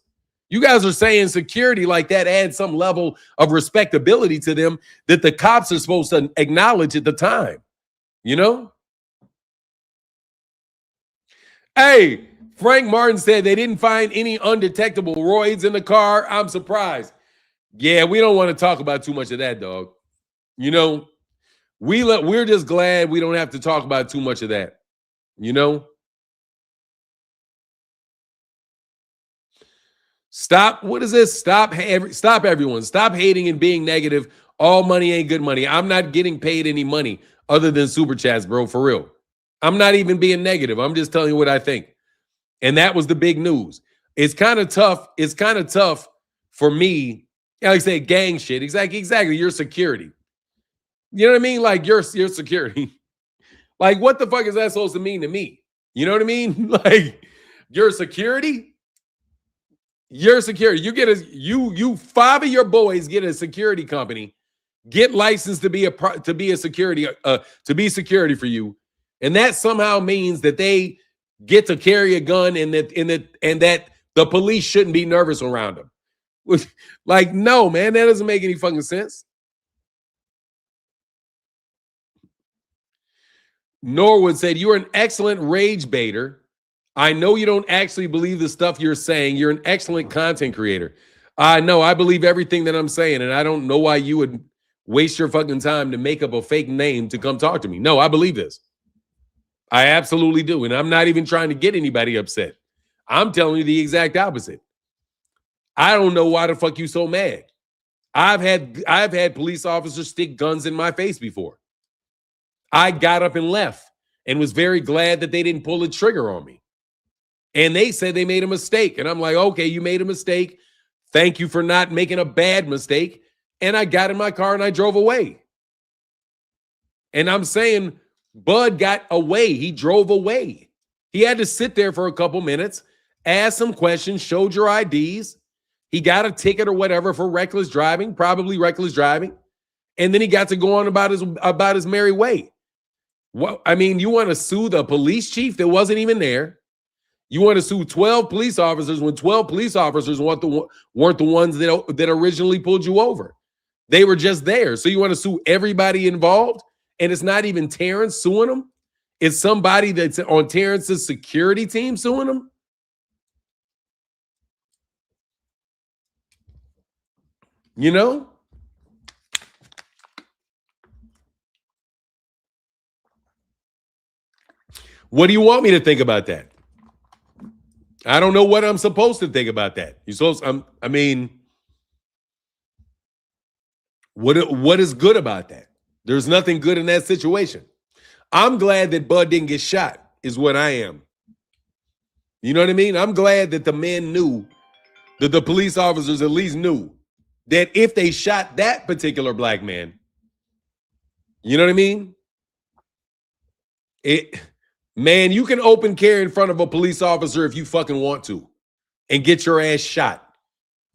You guys are saying security like that adds some level of respectability to them that the cops are supposed to acknowledge at the time. You know? Hey, Frank Martin said they didn't find any undetectable roids in the car. I'm surprised. Yeah, we don't want to talk about too much of that, dog. You know, we're just glad we don't have to talk about too much of that. You know? Stop. What is this? Stop everyone. Stop hating and being negative. All money ain't good money. I'm not getting paid any money other than super chats, bro, for real. I'm not even being negative. I'm just telling you what I think. And that was the big news. It's kind of tough. It's kind of tough for me. Like I say, gang shit. Exactly. Your security. You know what I mean? Like your security. Like, what the fuck is that supposed to mean to me? You know what I mean? Like your security. Your security. You get you 5 of your boys get a security company, get licensed to be security for you, and that somehow means that they get to carry a gun and that the police shouldn't be nervous around them. Like, no, man, that doesn't make any fucking sense. Norwood said, "You're an excellent rage baiter. I know you don't actually believe the stuff you're saying. You're an excellent content creator. I know. I believe everything that I'm saying, and I don't know why you would waste your fucking time to make up a fake name to come talk to me. No, I believe this. I absolutely do, and I'm not even trying to get anybody upset. I'm telling you the exact opposite. I don't know why the fuck you so mad. I've had police officers stick guns in my face before. I got up and left and was very glad that they didn't pull the trigger on me. And they said they made a mistake. And I'm like, okay, you made a mistake. Thank you for not making a bad mistake. And I got in my car and I drove away. And I'm saying Bud got away. He drove away. He had to sit there for a couple minutes, ask some questions, showed your IDs. He got a ticket or whatever for reckless driving, probably reckless driving. And then he got to go on about his merry way. What, I mean, you want to sue the police chief that wasn't even there. You want to sue 12 police officers when 12 police officers weren't the ones that originally pulled you over. They were just there. So you want to sue everybody involved? And it's not even Terence suing them. It's somebody that's on Terence's security team suing them. You know? What do you want me to think about that? I don't know what I'm supposed to think about that. I mean, what is good about that? There's nothing good in that situation. I'm glad that Bud didn't get shot, is what I am. You know what I mean? I'm glad that the men knew, that the police officers at least knew that if they shot that particular black man, you know what I mean? Man, you can open carry in front of a police officer if you fucking want to and get your ass shot.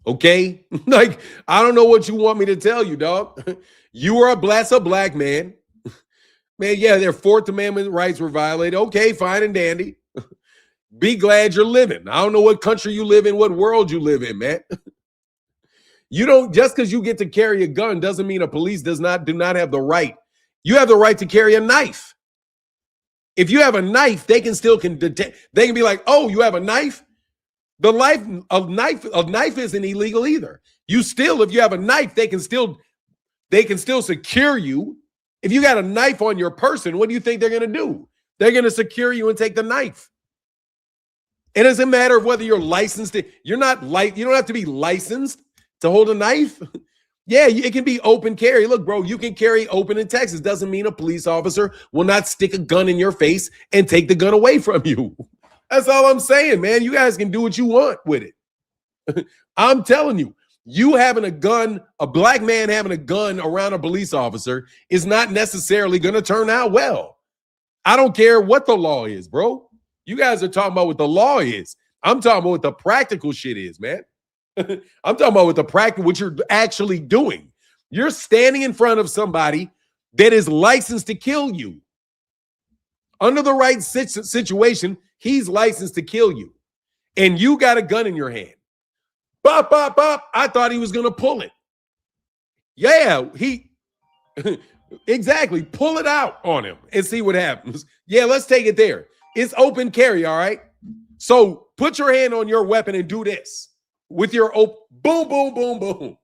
Okay? Like, I don't know what you want me to tell you, dog. You are a black man. Man, yeah, their Fourth Amendment rights were violated. Okay, fine and dandy. Be glad you're living. I don't know what country you live in, what world you live in, man. You don't, just because you get to carry a gun doesn't mean a police do not have the right. You have the right to carry a knife. If you have a knife, they can detect. They can be like, "Oh, you have a knife." A knife isn't illegal either. If you have a knife, they can still secure you. If you got a knife on your person, what do you think they're going to do? They're going to secure you and take the knife. It doesn't matter of whether you're licensed. You don't have to be licensed to hold a knife. Yeah, it can be open carry. Look, bro, you can carry open in Texas. Doesn't mean a police officer will not stick a gun in your face and take the gun away from you. That's all I'm saying, man. You guys can do what you want with it. I'm telling you, you having a gun, a black man having a gun around a police officer is not necessarily going to turn out well. I don't care what the law is, bro. You guys are talking about what the law is. I'm talking about what the practical shit is, man. I'm talking about what you're actually doing. You're standing in front of somebody that is licensed to kill you. Under the right situation, he's licensed to kill you. And you got a gun in your hand. Bop, bop, bop. I thought he was going to pull it. Yeah, exactly. Pull it out on him and see what happens. Yeah, let's take it there. It's open carry, all right? So put your hand on your weapon and do this. With your boom, boom, boom, boom.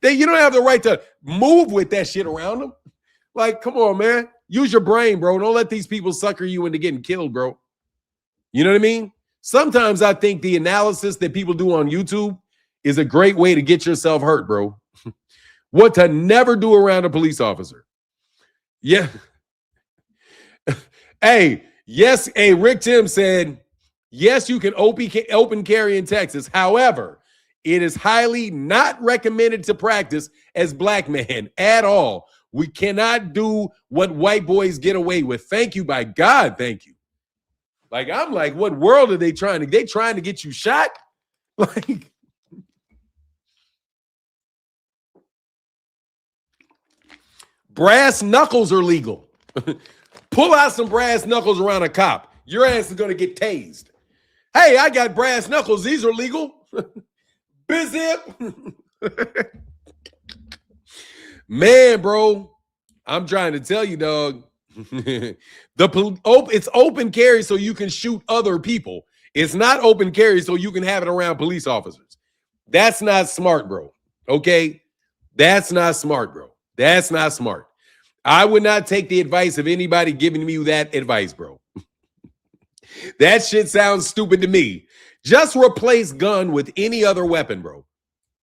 You don't have the right to move with that shit around them. Like, come on, man. Use your brain, bro. Don't let these people sucker you into getting killed, bro. You know what I mean? Sometimes I think the analysis that people do on YouTube is a great way to get yourself hurt, bro. What to never do around a police officer. Yeah. Hey, yes. Hey, Rick Tim said, yes, you can open carry in Texas. However, it is highly not recommended to practice as black men at all. We cannot do what white boys get away with. Thank you, by God, thank you. Like, I'm like, what world are they trying to? They trying to get you shot? Like, brass knuckles are legal. Pull out some brass knuckles around a cop. Your ass is going to get tased. Hey, I got brass knuckles. These are legal. Bizip. Man, bro, I'm trying to tell you, dog. It's open carry so you can shoot other people. It's not open carry so you can have it around police officers. That's not smart, bro. Okay? That's not smart, bro. That's not smart. I would not take the advice of anybody giving me that advice, bro. That shit sounds stupid to me. Just replace gun with any other weapon, bro.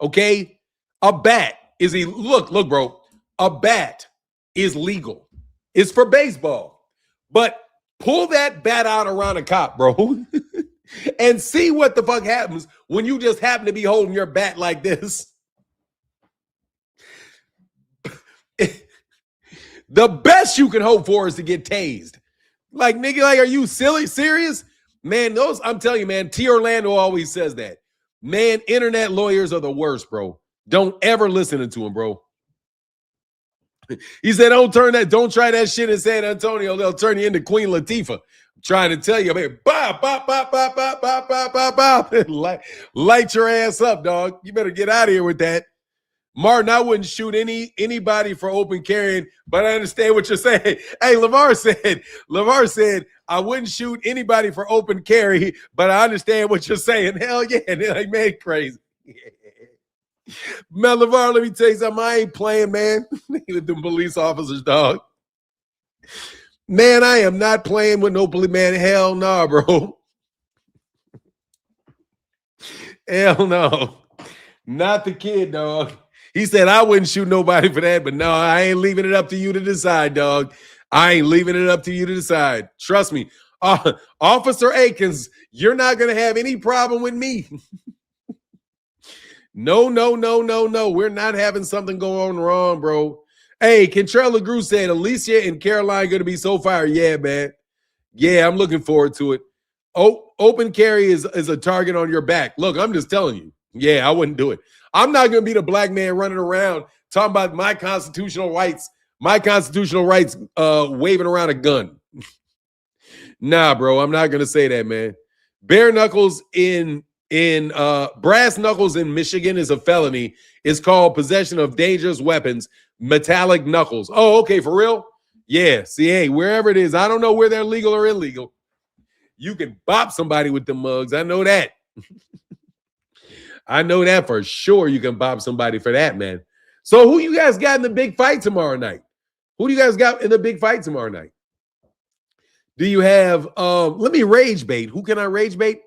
Okay? A bat is look, bro. A bat is legal. It's for baseball. But pull that bat out around a cop, bro. And see what the fuck happens when you just happen to be holding your bat like this. The best you can hope for is to get tased. Like, nigga, like, are you serious? Man, I'm telling you, man, T. Orlando always says that. Man, internet lawyers are the worst, bro. Don't ever listen to him, bro. He said, don't try that shit in San Antonio. They'll turn you into Queen Latifah. I'm trying to tell you, man, bop, bop, bop, bop, bop, bop, bop, bop, bop. Light your ass up, dog. You better get out of here with that. Martin, I wouldn't shoot anybody for open carrying, but I understand what you're saying. Hey, LeVar said, I wouldn't shoot anybody for open carry, but I understand what you're saying. Hell yeah. They're like, man, crazy. Man, LeVar, let me tell you something. I ain't playing, man. With them police officers, dog. Man, I am not playing with no police, man. Hell no, bro. Hell no. Not the kid, dog. He said, I wouldn't shoot nobody for that, but no, I ain't leaving it up to you to decide, dog. I ain't leaving it up to you to decide. Trust me. Officer Akins, you're not going to have any problem with me. No. We're not having something going wrong, bro. Hey, Kentrell LeGroux said, Alicia and Caroline going to be so fire. Yeah, man. Yeah, I'm looking forward to it. Open carry is a target on your back. Look, I'm just telling you. Yeah, I wouldn't do it. I'm not going to be the black man running around talking about my constitutional rights waving around a gun. Nah, bro, I'm not going to say that, man. Bare knuckles brass knuckles in Michigan is a felony. It's called possession of dangerous weapons, metallic knuckles. Oh, okay, for real? Yeah, see, hey, wherever it is, I don't know where they're legal or illegal. You can bop somebody with the mugs. I know that. I know that for sure. You can bop somebody for that, man. So who you guys got in the big fight tomorrow night? Who do you guys got in the big fight tomorrow night? Do you have, let me rage bait. Who can I rage bait?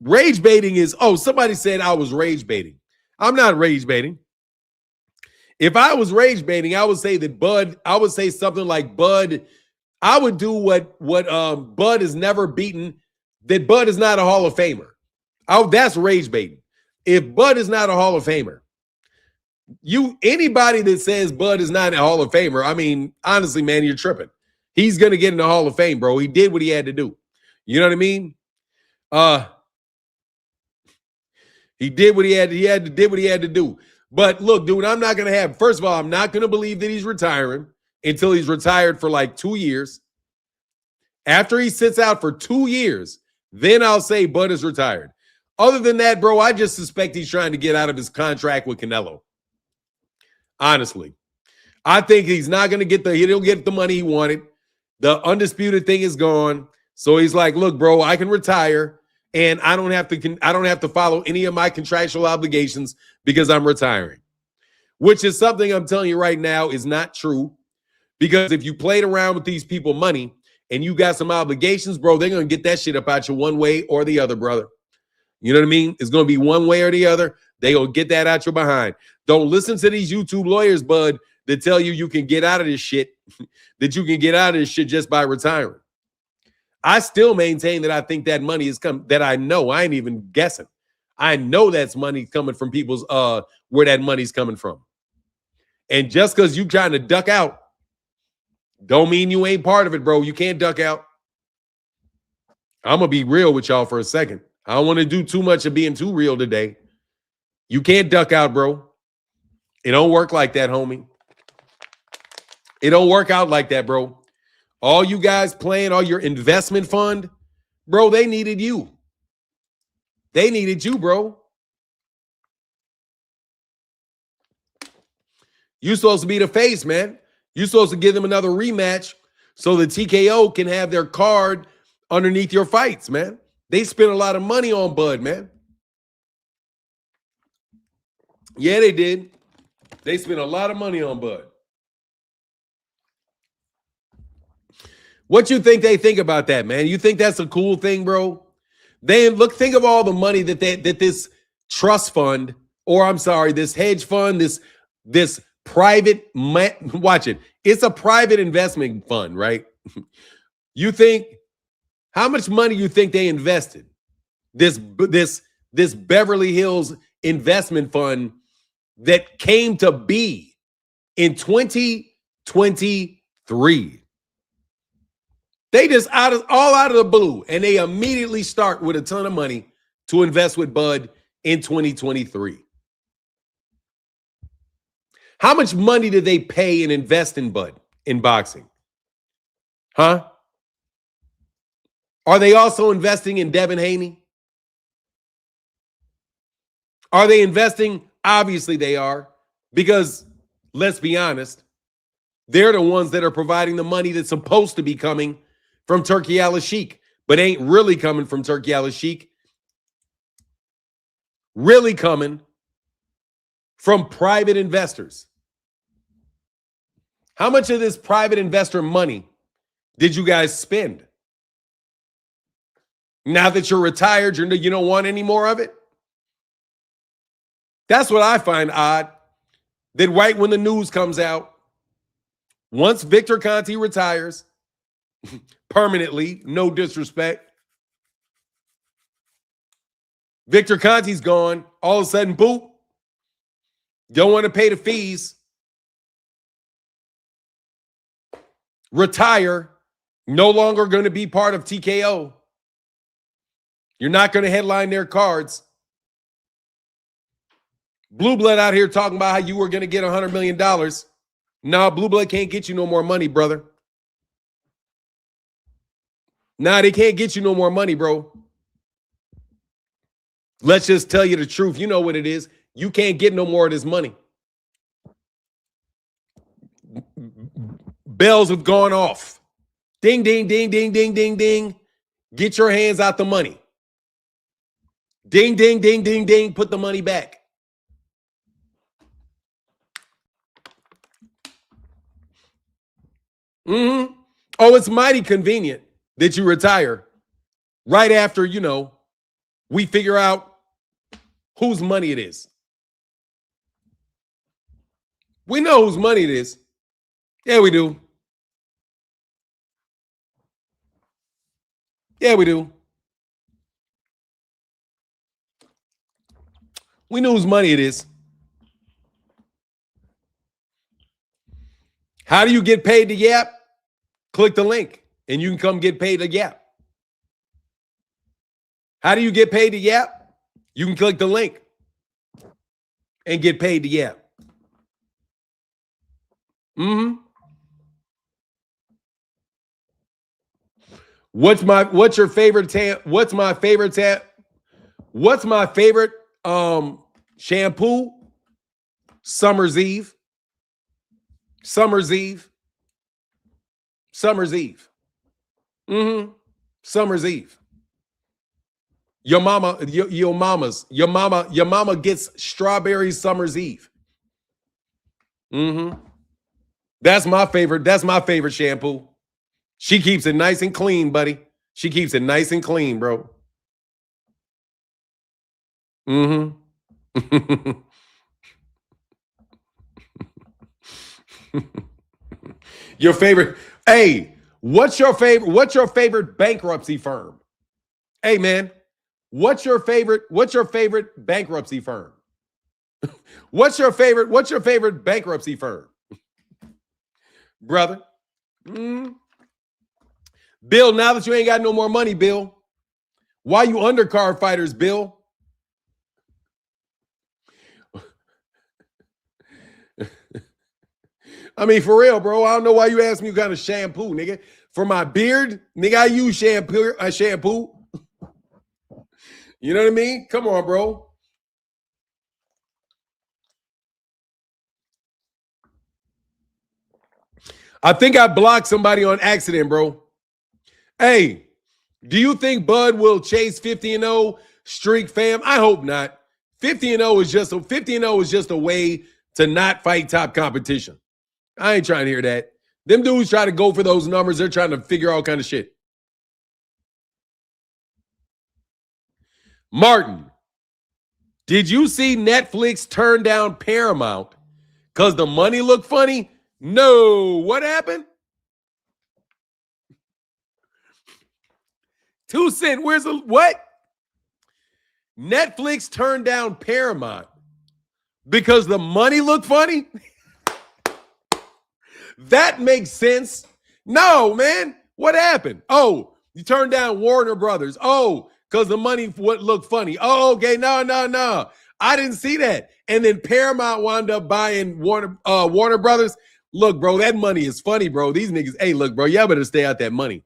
Rage baiting is, somebody said I was rage baiting. I'm not rage baiting. If I was rage baiting, I would say something like Bud. I would do what Bud has never beaten, that Bud is not a Hall of Famer. That's rage baiting. If Bud is not a Hall of Famer, anybody that says Bud is not a Hall of Famer, I mean, honestly, man, you're tripping. He's going to get in the Hall of Fame, bro. He did what he had to do. You know what I mean? He did what he had to do. But look, dude, I'm not going to have, first of all, I'm not going to believe that he's retiring until he's retired for like 2 years. After he sits out for 2 years, then I'll say Bud is retired. Other than that, bro, I just suspect he's trying to get out of his contract with Canelo. Honestly. I think he's not going to he'll get the money he wanted. The undisputed thing is gone. So he's like, look, bro, I can retire and I don't have to follow any of my contractual obligations because I'm retiring. Which is something I'm telling you right now is not true. Because if you played around with these people money and you got some obligations, bro, they're going to get that shit up out you one way or the other, brother. You know what I mean? It's going to be one way or the other. They going to get that out your behind. Don't listen to these YouTube lawyers, bud, that tell you can get out of this shit, that you can get out of this shit just by retiring. I still maintain that I think that money is coming, that I know. I ain't even guessing. I know that's money coming from people's, where that money's coming from. And just because you trying to duck out, don't mean you ain't part of it, bro. You can't duck out. I'm going to be real with y'all for a second. I don't want to do too much of being too real today. You can't duck out, bro. It don't work like that, homie. It don't work out like that, bro. All you guys playing, all your investment fund, bro, they needed you. They needed you, bro. You supposed to be the face, man. You supposed to give them another rematch so the TKO can have their card underneath your fights, man. They spent a lot of money on Bud, man. Yeah, they did. They spent a lot of money on Bud. What you think they think about that, man? You think that's a cool thing, bro? Think of all the money that this trust fund, or I'm sorry, this hedge fund, this private, watch it. It's a private investment fund, right? You think, how much money you think they invested? This Beverly Hills investment fund that came to be in 2023. They just all out of the blue, and they immediately start with a ton of money to invest with Bud in 2023. How much money did they pay and invest in Bud in boxing? Huh? Are they also investing in Devin Haney? Are they investing? Obviously they are, because let's be honest, they're the ones that are providing the money that's supposed to be coming from Turki Al-Sheikh, but ain't really coming from Turki Al-Sheikh. Really coming from private investors. How much of this private investor money did you guys spend? Now that you're retired, you don't want any more of it? That's what I find odd. That right when the news comes out, once Victor Conte retires, permanently, no disrespect, Victor Conte's gone, all of a sudden, boop, don't want to pay the fees, retire, no longer going to be part of TKO. You're not going to headline their cards. Blue Blood out here talking about how you were going to get $100 million. Nah, Blue Blood can't get you no more money, brother. Nah, they can't get you no more money, bro. Let's just tell you the truth. You know what it is. You can't get no more of this money. Bells have gone off. Ding, ding, ding, ding, ding, ding, ding. Get your hands out the money. Ding, ding, ding, ding, ding. Put the money back. Mm-hmm. Oh, it's mighty convenient that you retire right after, we figure out whose money it is. We know whose money it is. Yeah, we do. Yeah, we do. We know whose money it is. How do you get paid to Yap? Click the link and you can come get paid to Yap. How do you get paid to Yap? You can click the link and get paid to Yap. Mm-hmm. What's my favorite shampoo? Summer's Eve. Summer's Eve. Summer's Eve. Mm-hmm. Summer's Eve. Your mama gets strawberry Summer's Eve. Mm-hmm. That's my favorite shampoo. She keeps it nice and clean, buddy. She keeps it nice and clean, bro. Mm-hmm. Your favorite. Hey, what's your favorite bankruptcy firm? Hey, man, what's your favorite bankruptcy firm? What's your favorite bankruptcy firm? Brother. Bill, now that you ain't got no more money, Bill, why you undercard fighters, Bill? I mean, for real, bro. I don't know why you asked me what kind of shampoo, nigga. For my beard, nigga, I use shampoo. You know what I mean? Come on, bro. I think I blocked somebody on accident, bro. Hey, do you think Bud will chase 50-0 streak, fam? I hope not. 50-0 is just a way to not fight top competition. I ain't trying to hear that. Them dudes try to go for those numbers. They're trying to figure all kind of shit. Martin, did you see Netflix turn down Paramount because the money looked funny? No. What happened? 2 cent. Where's the what? Netflix turned down Paramount because the money looked funny? That makes sense. No, man. What happened? Oh, you turned down Warner Brothers. Oh, because the money would look funny. Oh, okay. No. I didn't see that. And then Paramount wound up buying Warner Brothers. Look, bro, that money is funny, bro. These niggas, hey, look, bro, y'all better stay out that money.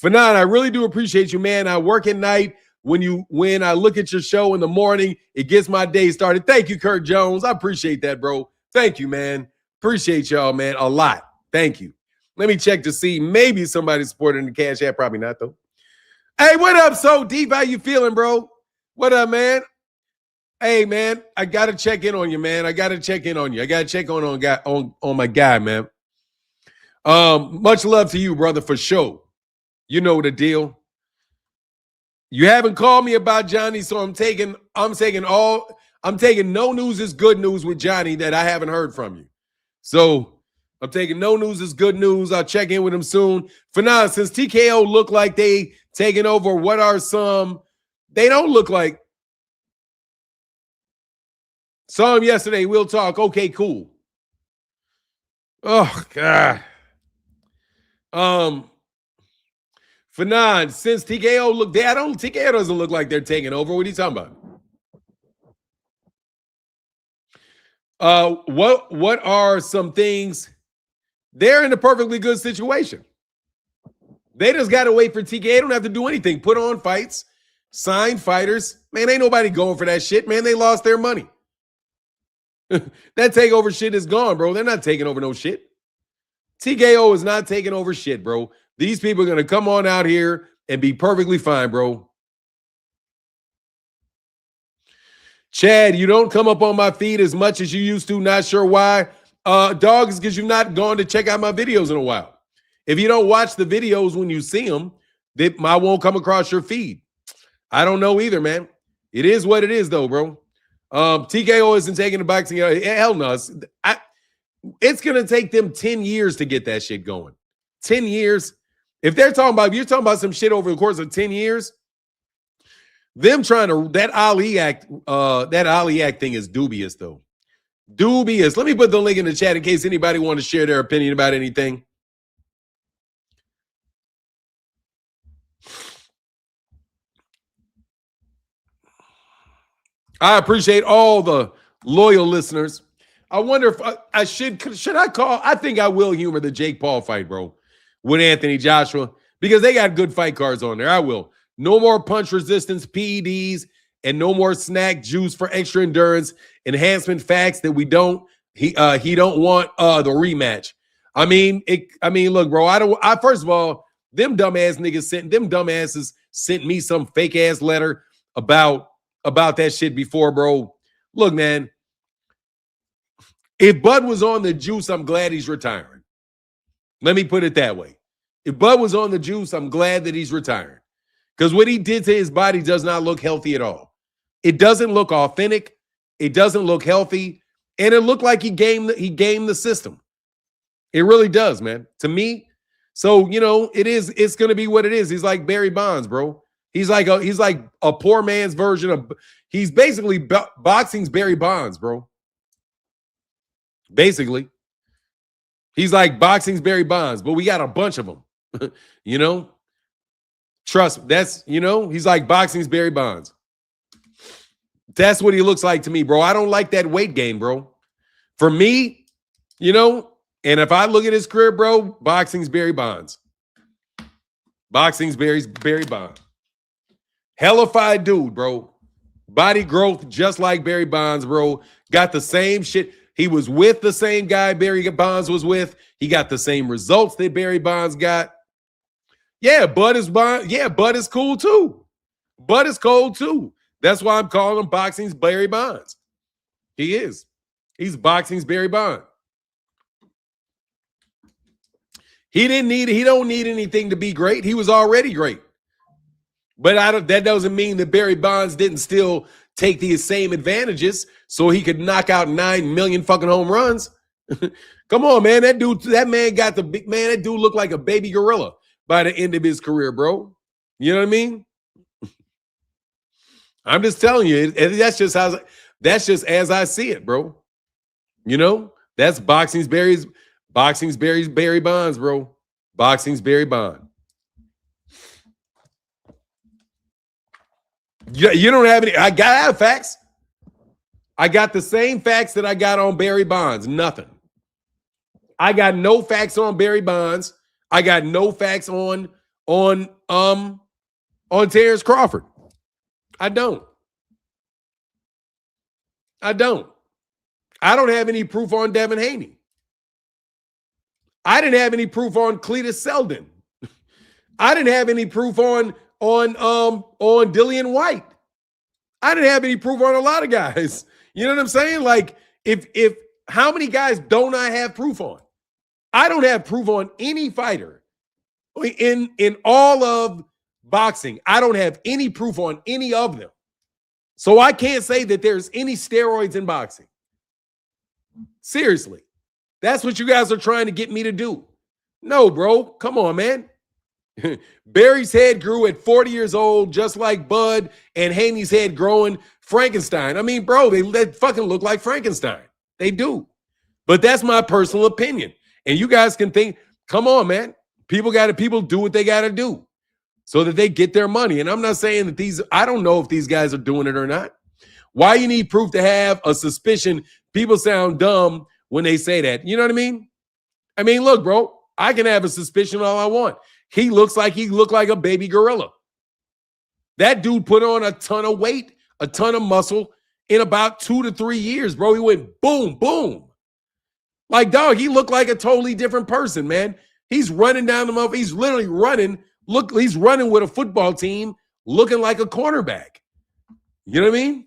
Fanon, I really do appreciate you, man. I work at night. When I look at your show in the morning, it gets my day started. Thank you, Kurt Jones. I appreciate that, bro. Thank you, man. Appreciate y'all, man, a lot. Thank you. Let me check to see. Maybe somebody's supporting the Cash App. Probably not, though. Hey, what up, So Deep? How you feeling, bro? What up, man? Hey, man, I got to check in on you, man. I got to check in on you. I got to check on my guy, man. Much love to you, brother, for sure. You know the deal. You haven't called me about Johnny, so I'm taking no news is good news with Johnny that I haven't heard from you. So I'm taking no news is good news. I'll check in with him soon. For now, since TKO look like they taking over, what are some? They don't look like. Saw him yesterday. We'll talk. Okay, cool. Oh God. Fanon, since TKO look there, TKO doesn't look like they're taking over. What are you talking about? What are some things? They're in a perfectly good situation. They just got to wait for TKO. They don't have to do anything. Put on fights, sign fighters. Man, ain't nobody going for that shit, man. They lost their money. That takeover shit is gone, bro. They're not taking over no shit. TKO is not taking over shit, bro. These people are going to come on out here and be perfectly fine, bro. Chad, you don't come up on my feed as much as you used to. Not sure why. Dog, is because you've not gone to check out my videos in a while. If you don't watch the videos when you see them, I won't come across your feed. I don't know either, man. It is what it is, though, bro. TKO isn't taking the boxing. Hell no. It's going to take them 10 years to get that shit going. 10 years. If you're talking about some shit over the course of 10 years, them trying to, that Ali act thing is dubious, though. Dubious. Let me put the link in the chat in case anybody want to share their opinion about anything. I appreciate all the loyal listeners. I wonder if I should I call? I think I will humor the Jake Paul fight, bro, with Anthony Joshua, because they got good fight cards on there. I will. No more punch resistance PEDs and no more snack juice for extra endurance. Enhancement facts that he don't want the rematch. I mean, look, bro, first of all, them dumbasses sent me some fake ass letter about that shit before, bro. Look, man, if Bud was on the juice, I'm glad he's retiring. Let me put it that way. If Bud was on the juice, I'm glad that he's retiring. Because what he did to his body does not look healthy at all. It doesn't look authentic. It doesn't look healthy. And it looked like he gamed the system. It really does, man. To me. So, it's going to be what it is. He's like Barry Bonds, bro. He's like a poor man's version of, he's basically boxing's Barry Bonds, bro. Basically. He's like boxing's Barry Bonds, but we got a bunch of them. Trust, he's like boxing's Barry Bonds. That's what he looks like to me, bro. I don't like that weight gain, bro. For me, and if I look at his career, bro, boxing's Barry Bonds. Boxing's Barry Bonds. Hellified dude, bro. Body growth just like Barry Bonds, bro. Got the same shit. He was with the same guy Barry Bonds was with. He got the same results that Barry Bonds got. Yeah, Bud is cool too. Bud is cold too. That's why I'm calling him boxing's Barry Bonds. He is. He's boxing's Barry Bonds. He don't need anything to be great. He was already great. But that doesn't mean that Barry Bonds didn't still take these same advantages so he could knock out 9 million fucking home runs. Come on, man. That dude looked like a baby gorilla by the end of his career, bro. You know what I mean? I'm just telling you, that's just as I see it, bro. That's boxing's Barry Bonds, bro. Boxing's Barry Bonds. You don't have any. I have facts. I got the same facts that I got on Barry Bonds. Nothing. I got no facts on Barry Bonds. I got no facts on Terence Crawford. I don't. I don't have any proof on Devin Haney. I didn't have any proof on Cletus Selden. I didn't have any proof on Dillian White. I didn't have any proof on a lot of guys. You know what I'm saying? Like, if how many guys don't I have proof on? I don't have proof on any fighter in all of boxing. I don't have any proof on any of them. So I can't say that there's any steroids in boxing. Seriously. That's what you guys are trying to get me to do. No, bro. Come on, man. Barry's head grew at 40 years old, just like Bud and Haney's head growing Frankenstein. I mean, bro, they fucking look like Frankenstein. They do. But that's my personal opinion. And you guys can think, come on, man. People do what they got to do so that they get their money. And I'm not saying that I don't know if these guys are doing it or not. Why you need proof to have a suspicion? People sound dumb when they say that. You know what I mean? I mean, look, bro, I can have a suspicion all I want. He looked like a baby gorilla. That dude put on a ton of weight, a ton of muscle in about 2 to 3 years, bro. He went boom, boom. Like, dog, he looked like a totally different person, man. He's running down the motherfucker. He's literally running. Look, he's running with a football team looking like a cornerback. You know what I mean?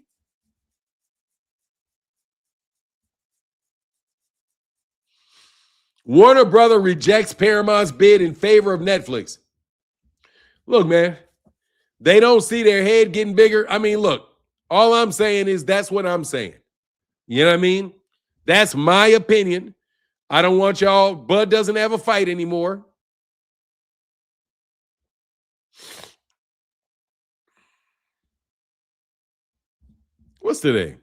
Warner Brother rejects Paramount's bid in favor of Netflix. Look, man, they don't see their head getting bigger. I mean, look, all I'm saying is that's what I'm saying. You know what I mean? That's my opinion. I don't want y'all. Bud doesn't have a fight anymore. What's today?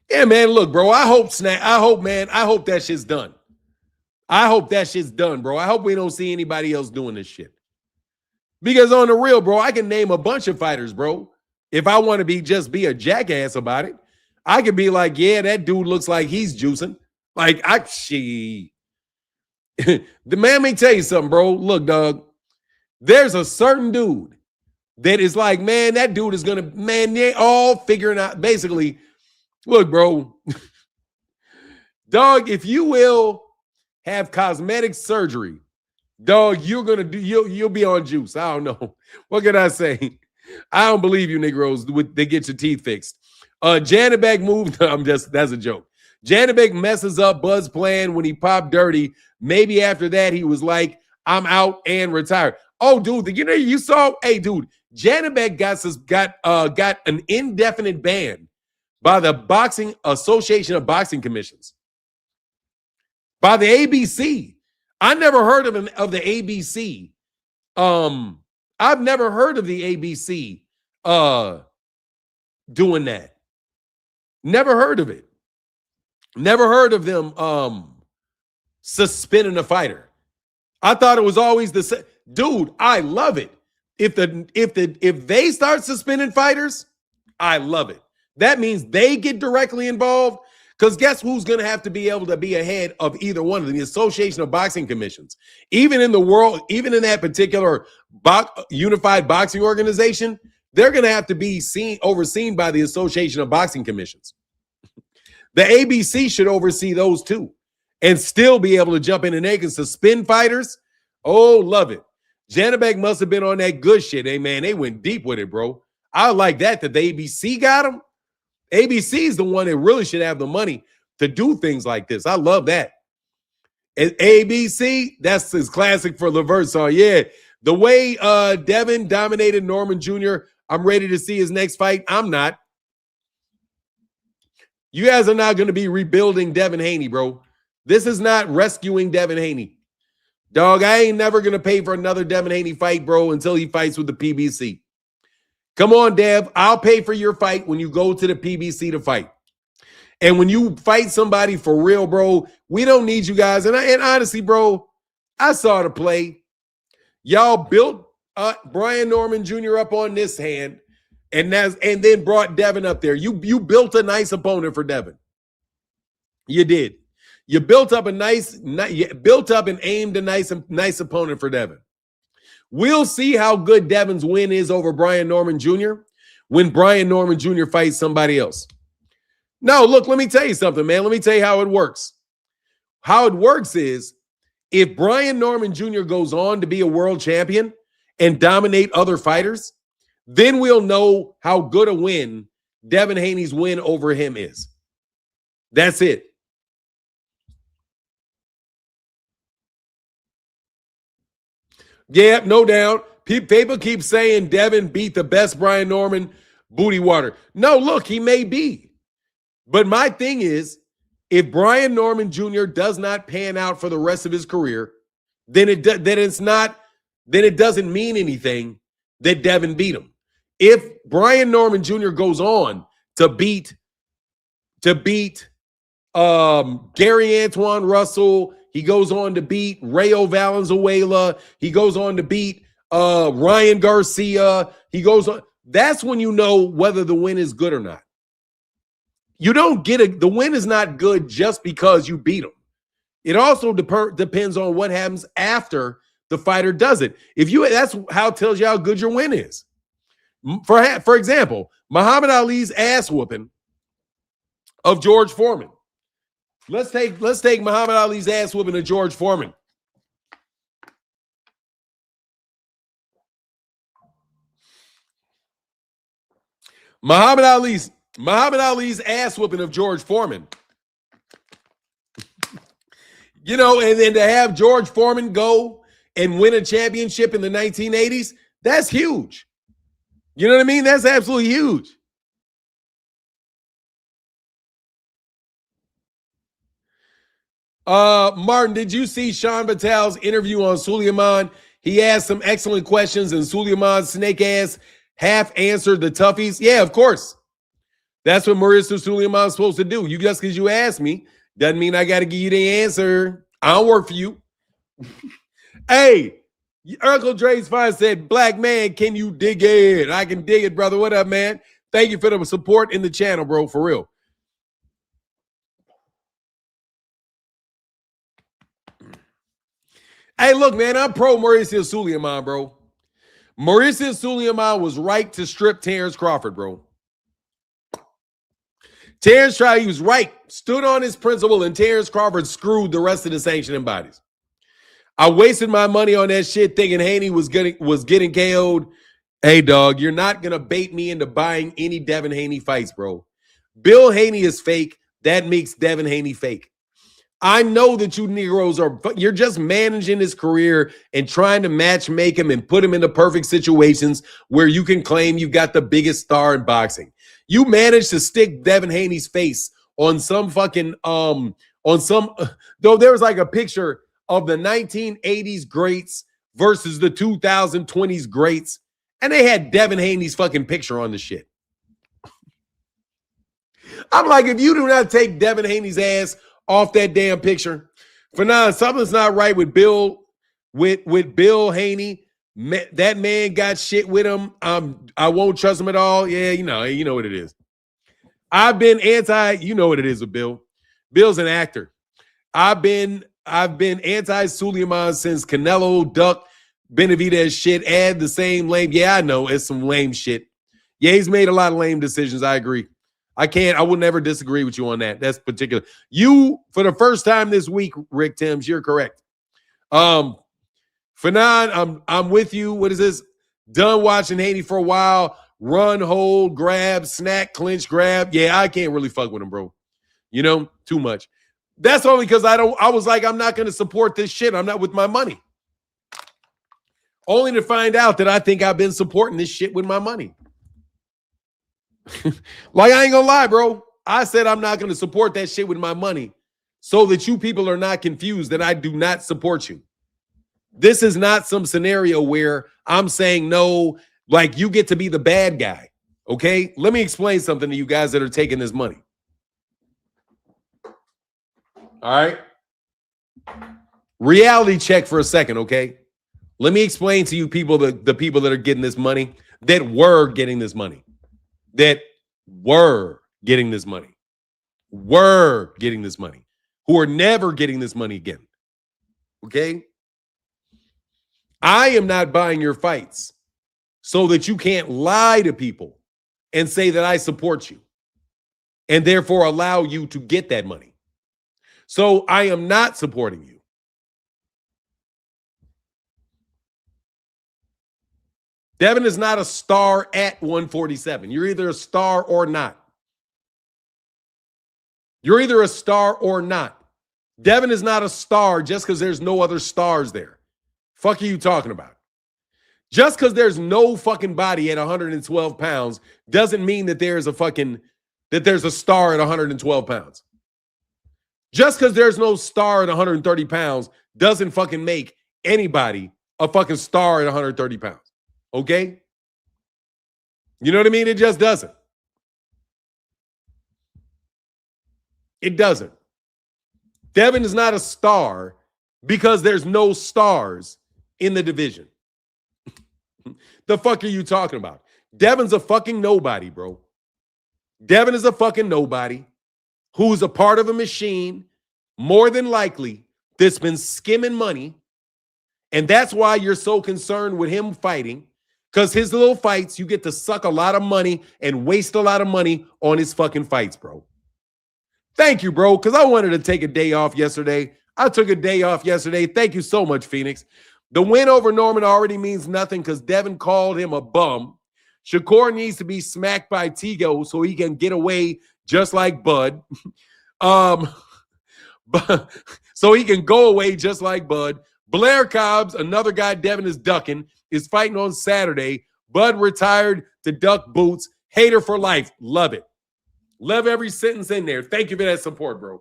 Yeah, man, look, bro, I hope that shit's done. I hope that shit's done, bro. I hope we don't see anybody else doing this shit. Because on the real, bro, I can name a bunch of fighters, bro. If I want to be a jackass about it, I could be like, yeah, that dude looks like he's juicing. Like, the man, let me tell you something, bro. Look, dog, there's a certain dude that is like, man, that dude is going to, man, they're all figuring out, basically. Look, bro, dog, if you will have cosmetic surgery, dog, you'll be on juice. I don't know. What can I say? I don't believe you Negroes. They get your teeth fixed. Janabek moved. That's a joke. Janabek messes up Bud's plan when he popped dirty. Maybe after that, he was like, I'm out and retired. Oh, dude, you saw, hey, dude, Janabek got an indefinite ban by the Boxing Association of Boxing Commissions. By the ABC. I never heard of the ABC. I've never heard of the ABC doing that. Never heard of it. Never heard of them suspending a fighter. I thought it was always the same. Dude, I love it. If they start suspending fighters, I love it. That means they get directly involved. Because guess who's going to have to be able to be ahead of either one of them? The Association of Boxing Commissions. Even in the world, even in that particular unified boxing organization, they're going to have to be overseen by the Association of Boxing Commissions. The ABC should oversee those too and still be able to jump in and they can suspend fighters. Oh, love it. Janabek must have been on that good shit. Hey, man, they went deep with it, bro. I like that the ABC got him. ABC is the one that really should have the money to do things like this. I love that. And ABC, that's his classic for Levert song. Yeah, the way Devin dominated Norman Jr., I'm ready to see his next fight. I'm not. You guys are not going to be rebuilding Devin Haney, bro. This is not rescuing Devin Haney. Dog, I ain't never going to pay for another Devin Haney fight, bro, until he fights with the PBC. Come on, Dev. I'll pay for your fight when you go to the PBC to fight. And when you fight somebody for real, bro, we don't need you guys. And honestly, bro, I saw the play. Y'all built Brian Norman Jr. up on this hand, and then brought Devin up there. You built a nice opponent for Devin. You did. You built up and aimed a nice opponent for Devin. We'll see how good Devin's win is over Brian Norman Jr. when Brian Norman Jr. fights somebody else. No, look, let me tell you something, man. Let me tell you how it works. How it works is if Brian Norman Jr. goes on to be a world champion and dominate other fighters, then we'll know how good a win Devin Haney's win over him is. That's it. Yeah, no doubt. People keep saying Devin beat the best Brian Norman booty water. No, look, he may be. But my thing is, if Brian Norman Jr. does not pan out for the rest of his career, then it doesn't mean anything that Devin beat him. If Brian Norman Jr. goes on to beat Gary Antoine Russell, he goes on to beat Rayo Valenzuela, he goes on to beat Ryan Garcia, he goes on. That's when you know whether the win is good or not. You don't get the win is not good just because you beat him. It also depends on what happens after the fighter does it. That's how it tells you how good your win is. For example, Muhammad Ali's ass whooping of George Foreman. Let's take Muhammad Ali's ass whooping of George Foreman. Muhammad Ali's ass whooping of George Foreman. You know, and then to have George Foreman go and win a championship in the 1980s, that's huge. You know what I mean? That's absolutely huge. Martin, did you see Sean Vitale's interview on Suleiman? He asked some excellent questions, and Suleiman's snake ass half answered the toughies. Yeah, of course. That's what Mauricio Suleiman's supposed to do. You just because you asked me doesn't mean I got to give you the answer. I don't work for you. Hey, Uncle Dre's Fine said, black man, can you dig it? I can dig it, brother. What up, man? Thank you for the support in the channel, bro, for real. Hey, look, man, I'm pro Mauricio Suleiman, bro. Mauricio Suleiman was right to strip Terence Crawford, bro. Terence tried, he was right, stood on his principle, and Terence Crawford screwed the rest of the sanctioning bodies. I wasted my money on that shit thinking Haney was getting KO'd. Hey, dog, you're not going to bait me into buying any Devin Haney fights, bro. Bill Haney is fake. That makes Devin Haney fake. I know that you Negroes you're just managing his career and trying to match make him and put him into perfect situations where you can claim you got the biggest star in boxing. You managed to stick Devin Haney's face on some fucking, though there was like a picture of the 1980s greats versus the 2020s greats, and they had Devin Haney's fucking picture on the shit. I'm like, if you do not take Devin Haney's ass off that damn picture, for now, something's not right with Bill Haney. That man got shit with him. I won't trust him at all. Yeah, you know what it is. I've been you know what it is with Bill. Bill's an actor. I've been anti-Suleiman since Canelo, Duck, Benavidez shit. Add the same lame. Yeah, I know it's some lame shit. Yeah, he's made a lot of lame decisions. I agree. I will never disagree with you on that. That's particular. You, for the first time this week, Rick Timms, you're correct. Fanon, I'm with you. What is this? Done watching Haney for a while. Run, hold, grab, snack, clinch, grab. Yeah, I can't really fuck with him, bro. You know, too much. That's only because I was like, I'm not going to support this shit. I'm not with my money. Only to find out that I think I've been supporting this shit with my money. Like, I ain't gonna lie, bro. I said I'm not going to support that shit with my money so that you people are not confused that I do not support you. This is not some scenario where I'm saying no, like you get to be the bad guy, okay? Let me explain something to you guys that are taking this money. All right? Reality check for a second, okay? Let me explain to you people, the people that are getting this money, that were getting this money, who are never getting this money again, okay? I am not buying your fights so that you can't lie to people and say that I support you and therefore allow you to get that money. So I am not supporting you. Devin is not a star at 147. You're either a star or not. You're either a star or not. Devin is not a star just because there's no other stars there. Fuck are you talking about? Just because there's no fucking body at 112 pounds doesn't mean that there's a star at 112 pounds. Just because there's no star at 130 pounds doesn't fucking make anybody a fucking star at 130 pounds. Okay? You know what I mean? It just doesn't. It doesn't. Devin is not a star because there's no stars in the division. The fuck are you talking about? Devin's a fucking nobody, bro. Devin is a fucking nobody who's a part of a machine, more than likely, that's been skimming money. And that's why you're so concerned with him fighting. Because his little fights, you get to suck a lot of money and waste a lot of money on his fucking fights, bro. Thank you, bro, because I wanted to take a day off yesterday. I took a day off yesterday. Thank you so much, Phoenix. The win over Norman already means nothing because Devin called him a bum. Shakur needs to be smacked by Tigo so he can get away just like Bud. So he can go away just like Bud. Blair Cobbs, another guy Devin is ducking, is fighting on Saturday. Bud retired to duck boots. Hater for life. Love it. Love every sentence in there. Thank you for that support, bro.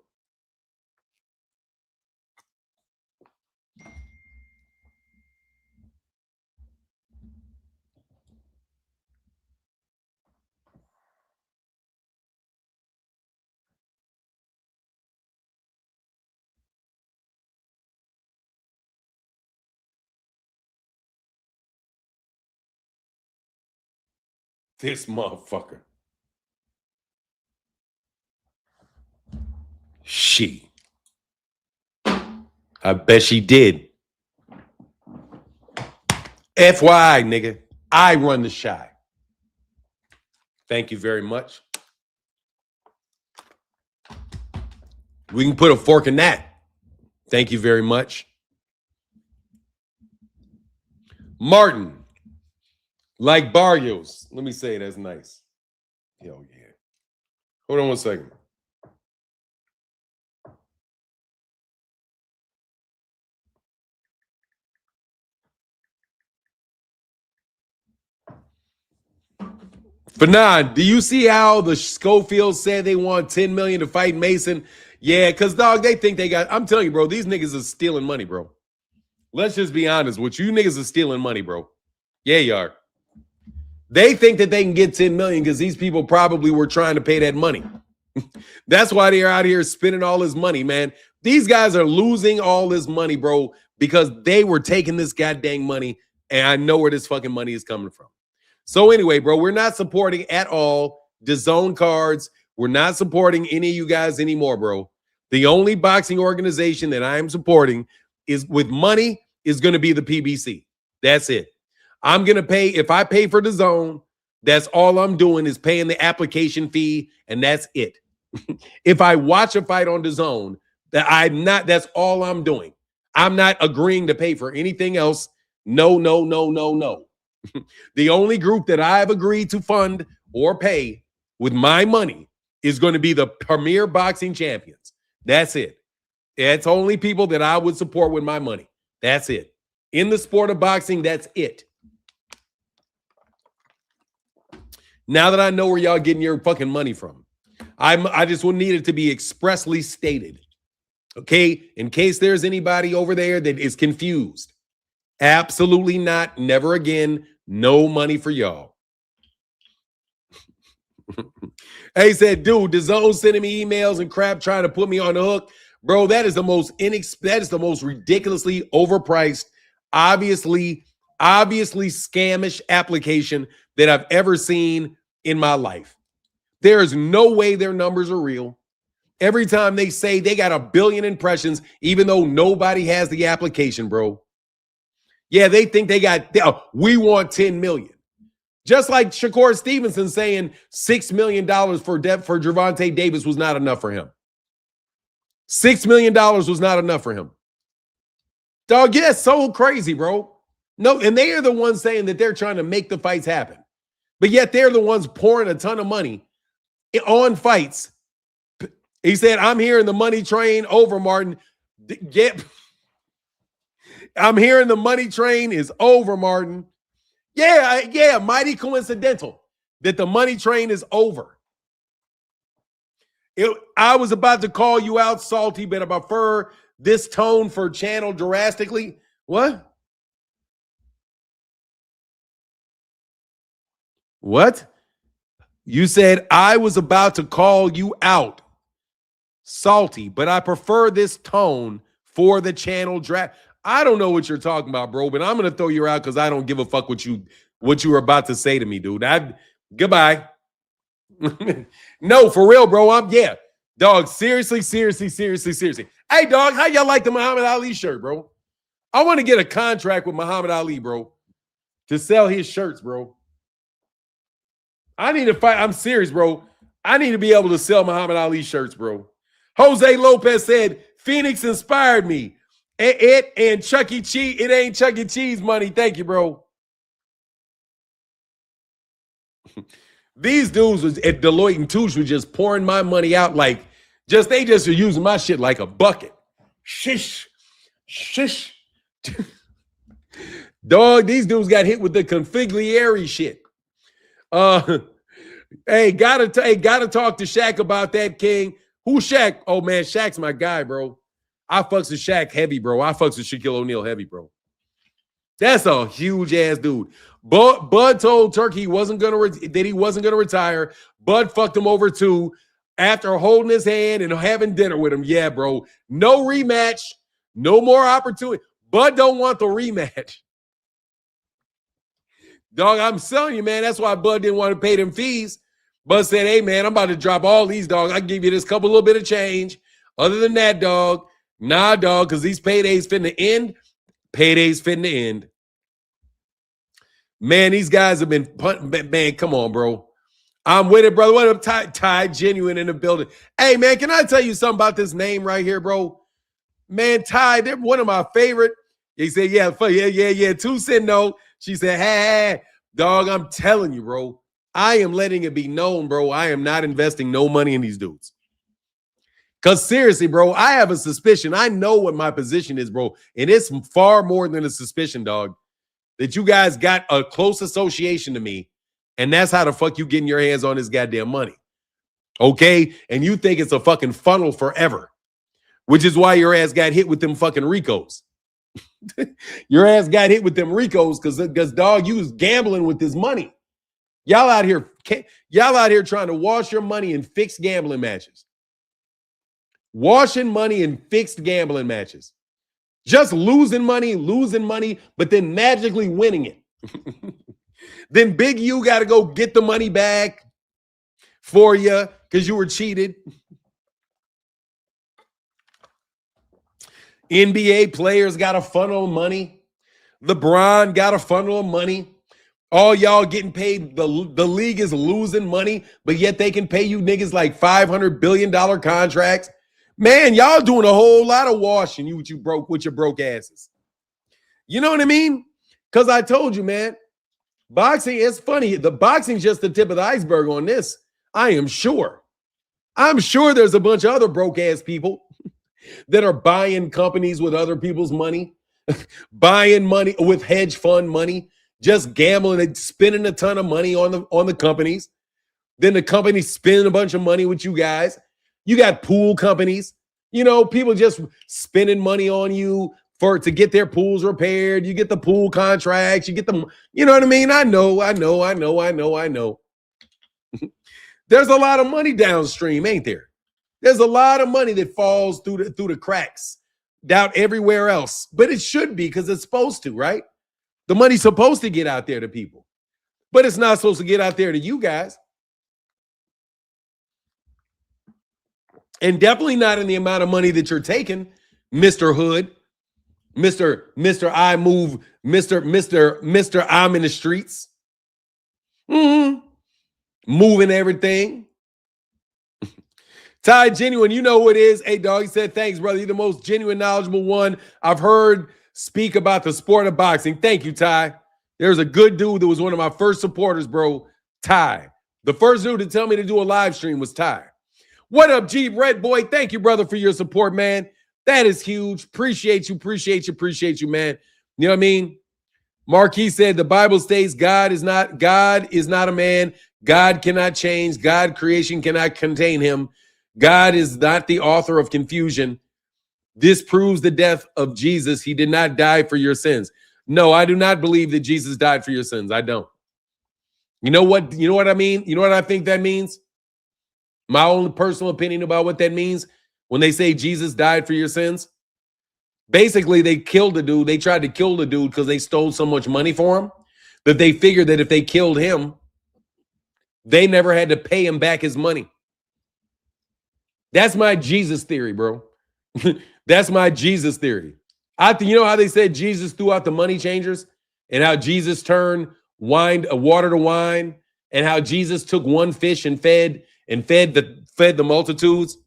This motherfucker. She. I bet she did. FYI, nigga, I run the Shy. Thank you very much. We can put a fork in that. Thank you very much. Martin. Like Barrios. Let me say that's nice. Hell yeah. Hold on one second. Fanon, do you see how the Schofield said they want $10 million to fight Mason? Yeah, because, dog, they think they got... I'm telling you, bro, these niggas are stealing money, bro. Let's just be honest with you. You niggas are stealing money, bro. Yeah, you are. They think that they can get $10 million because these people probably were trying to pay that money. That's why they're out here spending all this money, man. These guys are losing all this money, bro, because they were taking this goddamn money, and I know where this fucking money is coming from. So anyway, bro, we're not supporting at all DAZN cards. We're not supporting any of you guys anymore, bro. The only boxing organization that I am supporting is with money is going to be the PBC. That's it. I'm going to pay, if I pay for DAZN, that's all I'm doing is paying the application fee, and that's it. If I watch a fight on DAZN, that's all I'm doing. I'm not agreeing to pay for anything else. No, no, no, no, no. The only group that I've agreed to fund or pay with my money is going to be the Premier Boxing Champions. That's it. It's only people that I would support with my money. That's it. In the sport of boxing, that's it. Now that I know where y'all getting your fucking money from, I just need it to be expressly stated. Okay? In case there's anybody over there that is confused. Absolutely not. Never again. No money for y'all. Hey, said, dude, DAZN sending me emails and crap trying to put me on the hook. Bro, that is the most ridiculously overpriced, obviously scamish application that I've ever seen in my life. There is no way their numbers are real. Every time they say they got 1 billion impressions, even though nobody has the application, bro. Yeah, they think they got, we want 10 million. Just like Shakur Stevenson saying $6 million for Gervonta Davis was not enough for him. $6 million was not enough for him. Dog, yeah, so crazy, bro. No, and they are the ones saying that they're trying to make the fights happen. But yet they're the ones pouring a ton of money on fights. He said, I'm hearing the money train over, Martin. I'm hearing the money train is over, Martin. Yeah, mighty coincidental that the money train is over. I was about to call you out, Salty, but I prefer this tone for channel drastically. What? What? You said I was about to call you out, Salty, but I prefer this tone for the channel draft. I don't know what you're talking about, bro, but I'm going to throw you out because I don't give a fuck what you were about to say to me, dude. Goodbye. No, for real, bro. Dog, seriously. Hey, dog, how y'all like the Muhammad Ali shirt, bro? I want to get a contract with Muhammad Ali, bro, to sell his shirts, bro. I need to fight. I'm serious, bro. I need to be able to sell Muhammad Ali shirts, bro. Jose Lopez said, Phoenix inspired me. It and Chuck E. Cheese. It ain't Chuck E. Cheese money. Thank you, bro. These dudes was at Deloitte and Touche were just pouring my money out like they just are using my shit like a bucket. Shish. Dog, these dudes got hit with the configliere shit. Hey, gotta talk to Shaq about that, King. Who's Shaq? Oh man, Shaq's my guy, bro. I fucks with Shaq heavy, bro. I fucks with Shaquille O'Neal heavy, bro. That's a huge ass dude. Bud told Turkey he wasn't gonna retire. Bud fucked him over too after holding his hand and having dinner with him. Yeah, bro. No rematch. No more opportunity. Bud don't want the rematch. Dog, I'm telling you, man. That's why Bud didn't want to pay them fees. Bud said, hey, man, I'm about to drop all these, dog. I can give you this little bit of change. Other than that, dog, nah, dog, because these paydays finna end. Paydays finna end. Man, these guys have been man, come on, bro. I'm with it, brother. What up, Ty Genuine in the building? Hey, man, can I tell you something about this name right here, bro? Man, Ty, they're one of my favorite. He said, yeah. 2 cent no. She said, hey, dog, I'm telling you, bro. I am letting it be known, bro. I am not investing no money in these dudes. Because seriously, bro, I have a suspicion. I know what my position is, bro. And it's far more than a suspicion, dog, that you guys got a close association to me. And that's how the fuck you getting your hands on this goddamn money. Okay? And you think it's a fucking funnel forever. Which is why your ass got hit with them fucking Ricos. Your ass got hit with them Ricos because dog, you was gambling with this money. Y'all out here trying to wash your money in fixed gambling matches. Washing money in fixed gambling matches. Just losing money, but then magically winning it. Then Big U got to go get the money back for you because you were cheated. NBA players got a funnel of money. LeBron got a funnel of money. All y'all getting paid. The league is losing money, but yet they can pay you niggas like $500 billion contracts. Man, y'all doing a whole lot of washing with your broke asses. You know what I mean? Because I told you, man, boxing is funny. The boxing's just the tip of the iceberg on this. I am sure. I'm sure there's a bunch of other broke ass people that are buying companies with other people's money, buying money with hedge fund money, just gambling and spending a ton of money on the companies. Then the companies spending a bunch of money with you guys. You got pool companies, people just spending money on you to get their pools repaired. You get the pool contracts, you get them, you know what I mean? I know. There's a lot of money downstream, ain't there? There's a lot of money that falls through the cracks down everywhere else, but it should be because it's supposed to, right? The money's supposed to get out there to people, but it's not supposed to get out there to you guys. And definitely not in the amount of money that you're taking, Mr. Hood, Mr. I move, Mr. I'm in the streets. Moving everything. Ty Genuine, you know who it is. Hey, dog, he said, thanks, brother. You're the most genuine, knowledgeable one I've heard speak about the sport of boxing. Thank you, Ty. There's a good dude that was one of my first supporters, bro. Ty. The first dude to tell me to do a live stream was Ty. What up, Jeep Red Boy? Thank you, brother, for your support, man. That is huge. Appreciate you, man. You know what I mean? Marquis said the Bible states God is not a man. God cannot change. God creation cannot contain him. God is not the author of confusion. This proves the death of Jesus. He did not die for your sins. No, I do not believe that Jesus died for your sins. I don't. You know what? You know what I mean? You know what I think that means? My own personal opinion about what that means when they say Jesus died for your sins. Basically, they killed the dude. They tried to kill the dude because they stole so much money for him that they figured that if they killed him, they never had to pay him back his money. That's my Jesus theory, bro. That's my Jesus theory. You know how they said Jesus threw out the money changers and how Jesus turned water to wine and how Jesus took one fish and fed the multitudes?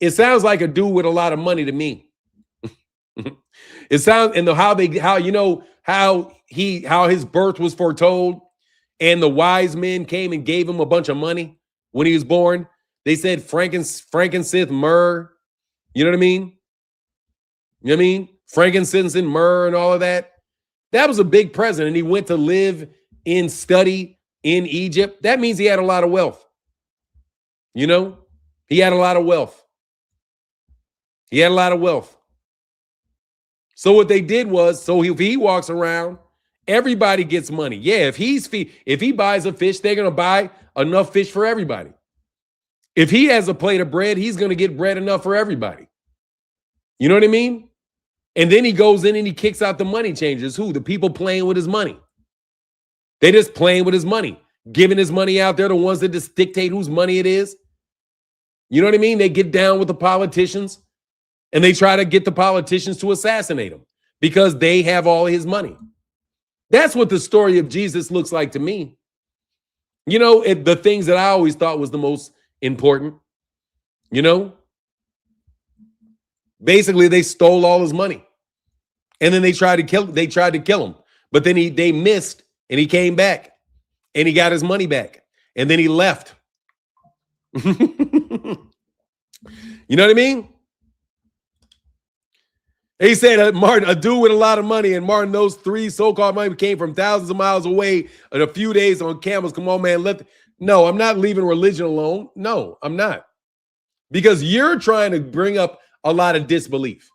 It sounds like a dude with a lot of money to me. It sounds, and how his birth was foretold and the wise men came and gave him a bunch of money when he was born. They said frankincense, myrrh. You know what I mean? You know what I mean? Frankincense and myrrh and all of that. That was a big present. And he went to live and study in Egypt. That means he had a lot of wealth. You know, he had a lot of wealth. He had a lot of wealth. So what they did was, so if he walks around, everybody gets money. Yeah, if he buys a fish, they're going to buy enough fish for everybody. If he has a plate of bread, he's going to get bread enough for everybody. You know what I mean? And then he goes in and he kicks out the money changers. Who? The people playing with his money. They just playing with his money, giving his money out there, the ones that just dictate whose money it is. You know what I mean? They get down with the politicians and they try to get the politicians to assassinate him because they have all his money. That's what the story of Jesus looks like to me. You know, the things that I always thought was the most important, you know, basically they stole all his money and then they tried to kill him, but then they missed and he came back and he got his money back and then he left. You know what I mean? He said, Martin, a dude with a lot of money, and Martin, those three so-called money came from thousands of miles away in a few days on camels. Come on, man. No, I'm not leaving religion alone. No, I'm not. Because you're trying to bring up a lot of disbelief.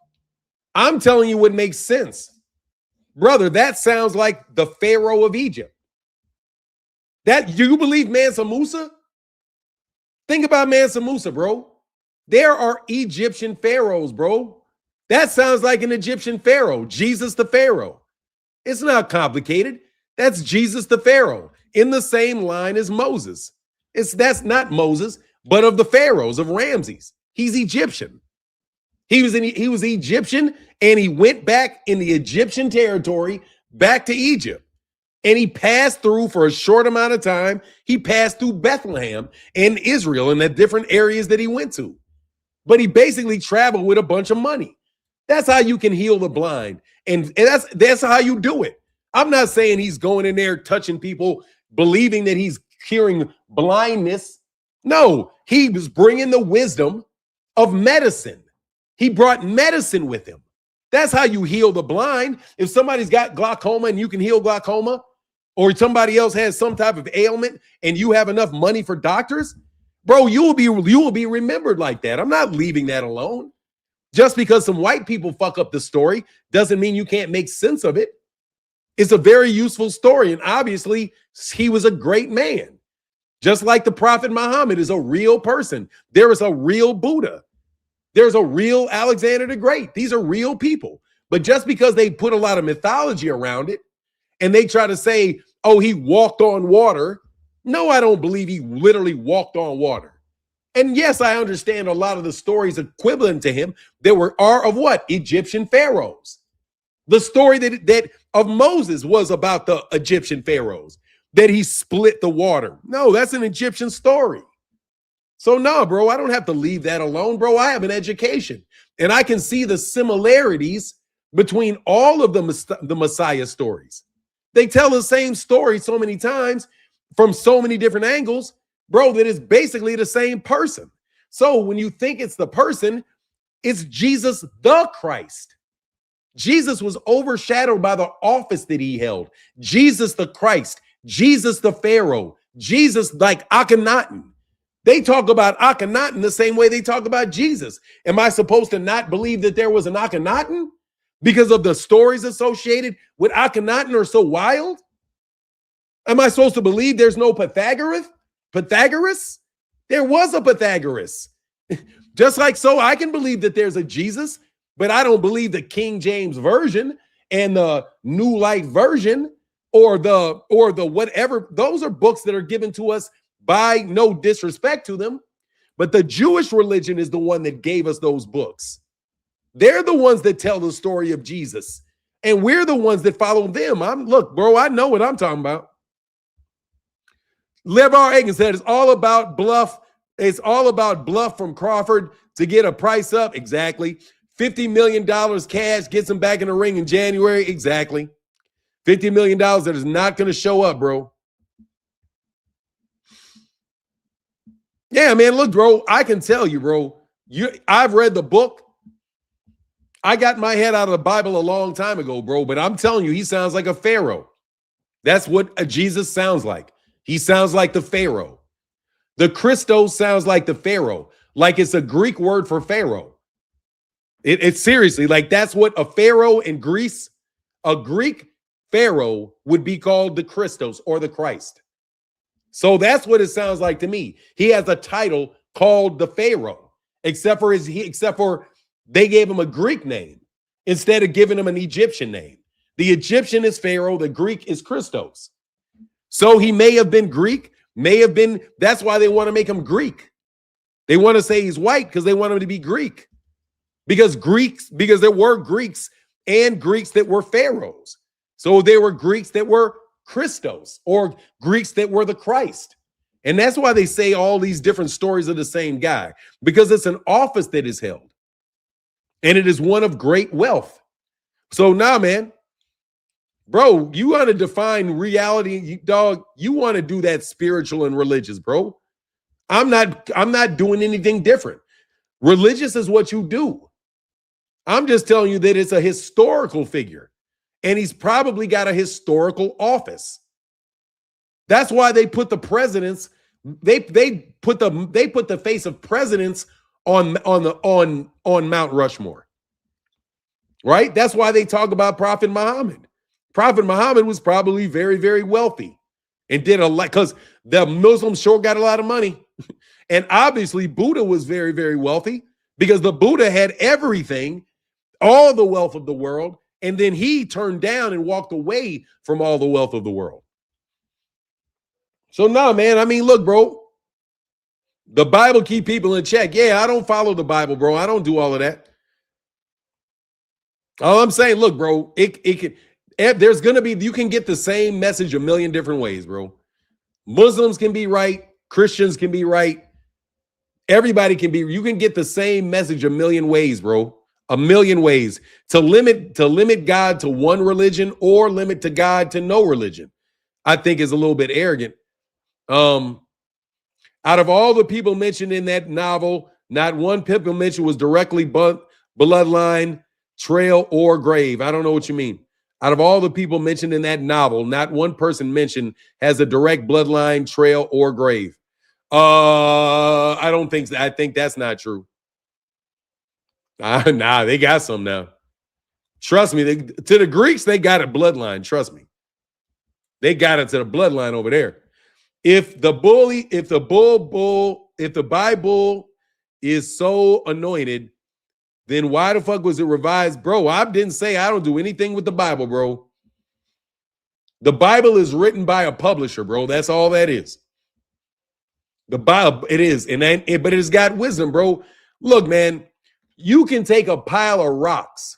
I'm telling you what makes sense. Brother, that sounds like the Pharaoh of Egypt. Do you believe Mansa Musa? Think about Mansa Musa, bro. There are Egyptian pharaohs, bro. That sounds like an Egyptian pharaoh, Jesus the Pharaoh. It's not complicated. That's Jesus the Pharaoh in the same line as Moses. That's not Moses, but of the pharaohs of Ramses. He's Egyptian. He was Egyptian, and he went back in the Egyptian territory back to Egypt. And he passed through for a short amount of time. He passed through Bethlehem and Israel and the different areas that he went to. But he basically traveled with a bunch of money. That's how you can heal the blind. And that's how you do it. I'm not saying he's going in there touching people, believing that he's curing blindness. No, he was bringing the wisdom of medicine. He brought medicine with him. That's how you heal the blind. If somebody's got glaucoma and you can heal glaucoma, or somebody else has some type of ailment and you have enough money for doctors, bro, you will be remembered like that. I'm not leaving that alone. Just because some white people fuck up the story doesn't mean you can't make sense of it. It's a very useful story, and obviously he was a great man. Just like the Prophet Muhammad is a real person. There is a real Buddha. There's a real Alexander the Great. These are real people. But just because they put a lot of mythology around it and they try to say, oh, he walked on water. No, I don't believe he literally walked on water. And yes, I understand a lot of the stories equivalent to him that are of what? Egyptian pharaohs. The story that of Moses was about the Egyptian pharaohs, that he split the water. No, that's an Egyptian story. So no, bro, I don't have to leave that alone, bro. I have an education and I can see the similarities between all of the Messiah stories. They tell the same story so many times from so many different angles, bro, that is basically the same person. So when you think it's the person, it's Jesus the Christ. Jesus was overshadowed by the office that he held. Jesus the Christ, Jesus the Pharaoh, Jesus like Akhenaten. They talk about Akhenaten the same way they talk about Jesus. Am I supposed to not believe that there was an Akhenaten because of the stories associated with Akhenaten are so wild? Am I supposed to believe there's no Pythagoras? Pythagoras? There was a Pythagoras. Just like so, I can believe that there's a Jesus, but I don't believe the King James Version and the New Light Version or the whatever. Those are books that are given to us by no disrespect to them, but the Jewish religion is the one that gave us those books. They're the ones that tell the story of Jesus, and we're the ones that follow them. Look, bro, I know what I'm talking about. LeVar Aiken said it's all about bluff. It's all about bluff from Crawford to get a price up. Exactly. $50 million cash gets him back in the ring in January. Exactly. $50 million that is not going to show up, bro. Yeah, man, look, bro, I can tell you, bro, I've read the book. I got my head out of the Bible a long time ago, bro, but I'm telling you, he sounds like a pharaoh. That's what Jesus sounds like. He sounds like the pharaoh. The Christos sounds like the pharaoh, like it's a Greek word for pharaoh. It's seriously like that's what a pharaoh in Greece, a Greek pharaoh would be called the Christos or the Christ. So that's what it sounds like to me. He has a title called the Pharaoh, except for they gave him a Greek name instead of giving him an Egyptian name. The Egyptian is Pharaoh, the Greek is Christos. So he may have been Greek, that's why they want to make him Greek. They want to say he's white because they want him to be Greek. Because there were Greeks and Greeks that were pharaohs. So there were Greeks that were Christos or Greeks that were the Christ. And that's why they say all these different stories of the same guy, because it's an office that is held and it is one of great wealth. So now, man, bro, you want to define reality, dog, you want to do that spiritual and religious, bro. I'm not doing anything different. Religious is what you do. I'm just telling you that it's a historical figure. And he's probably got a historical office. That's why they put the presidents, they put the face of presidents on Mount Rushmore. Right? That's why they talk about Prophet Muhammad. Prophet Muhammad was probably very, very wealthy and did a lot because the Muslims sure got a lot of money. And obviously Buddha was very, very wealthy because the Buddha had everything, all the wealth of the world. And then he turned down and walked away from all the wealth of the world. So no, man, I mean, look, bro, the Bible keep people in check. Yeah, I don't follow the Bible, bro. I don't do all of that. All I'm saying, look, bro, there's going to be, you can get the same message a million different ways, bro. Muslims can be right. Christians can be right. Everybody can be, you can get the same message a million ways, bro. A million ways to limit God to one religion or limit to God to no religion, I think is a little bit arrogant. Out of all the people mentioned in that novel, not one people mentioned was directly bloodline, trail, or grave. I don't know what you mean. Out of all the people mentioned in that novel, not one person mentioned has a direct bloodline, trail, or grave. I don't think so. I think that's not true. Nah, they got some now. Trust me. To the Greeks, they got a bloodline. Trust me. They got it to the bloodline over there. If the Bible is so anointed, then why the fuck was it revised? Bro, I didn't say I don't do anything with the Bible, bro. The Bible is written by a publisher, bro. That's all that is. The Bible, it is, but it has got wisdom, bro. Look, man, you can take a pile of rocks,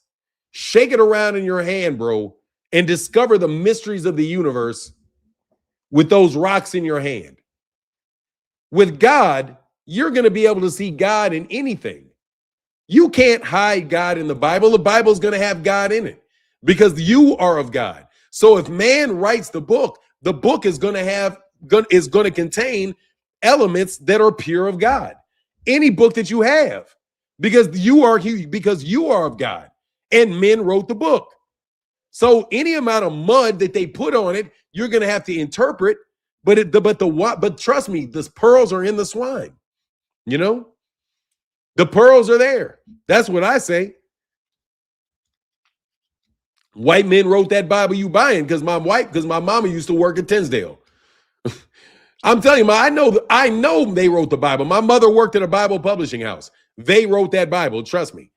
shake it around in your hand, bro, and discover the mysteries of the universe with those rocks in your hand. With God, you're going to be able to see God in anything. You can't hide God in the Bible. The Bible is going to have God in it because you are of God. So if man writes the book is going to contain elements that are pure of God. Any book that you have, because you are of God, and men wrote the book. So any amount of mud that they put on it, you're going to have to interpret. But trust me, the pearls are in the swine. You know, the pearls are there. That's what I say. White men wrote that Bible you buying because my mama used to work at Tinsdale. I'm telling you, I know they wrote the Bible. My mother worked at a Bible publishing house. They wrote that Bible. Trust me.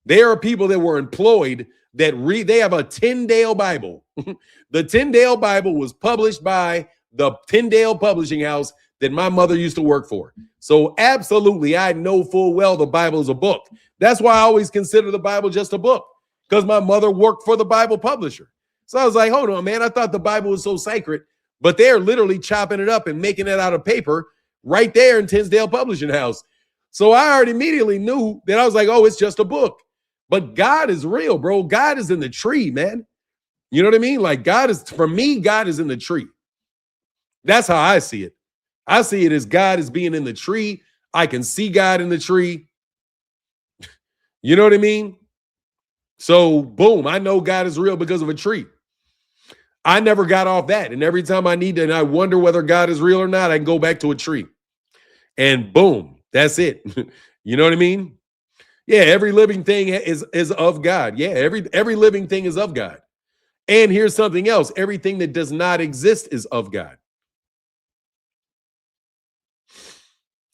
There are people that were employed that they have a Tyndale Bible. The Tyndale Bible was published by the Tyndale publishing house that my mother used to work for. So absolutely, I know full well the Bible is a book. That's why I always consider the Bible just a book, because my mother worked for the Bible publisher. So I was like, hold on, man. I thought the Bible was so sacred. But they're literally chopping it up and making it out of paper right there in Tinsdale Publishing House. So I already immediately knew that. I was like, oh, it's just a book. But God is real, bro. God is in the tree, man. You know what I mean? Like for me, God is in the tree. That's how I see it. I see it as God is being in the tree. I can see God in the tree. You know what I mean? So boom, I know God is real because of a tree. I never got off that. And every time I need to, and I wonder whether God is real or not, I can go back to a tree. And boom, that's it. You know what I mean? Yeah, every living thing is of God. Yeah, every living thing is of God. And here's something else. Everything that does not exist is of God.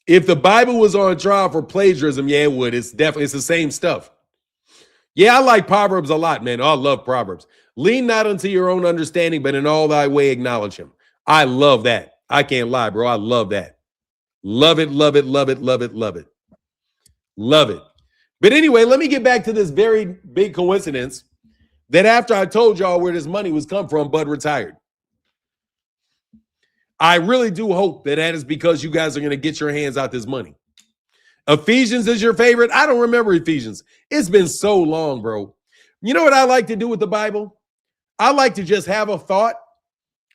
If the Bible was on trial for plagiarism, yeah, it would. It's the same stuff. Yeah, I like Proverbs a lot, man. I love Proverbs. Lean not unto your own understanding, but in all thy way acknowledge him. I love that. I can't lie, bro. I love that. Love it, love it, love it, love it, love it. Love it. But anyway, let me get back to this very big coincidence that after I told y'all where this money was come from, Bud retired. I really do hope that is because you guys are going to get your hands out this money. Ephesians is your favorite? I don't remember Ephesians. It's been so long, bro. You know what I like to do with the Bible? I like to just have a thought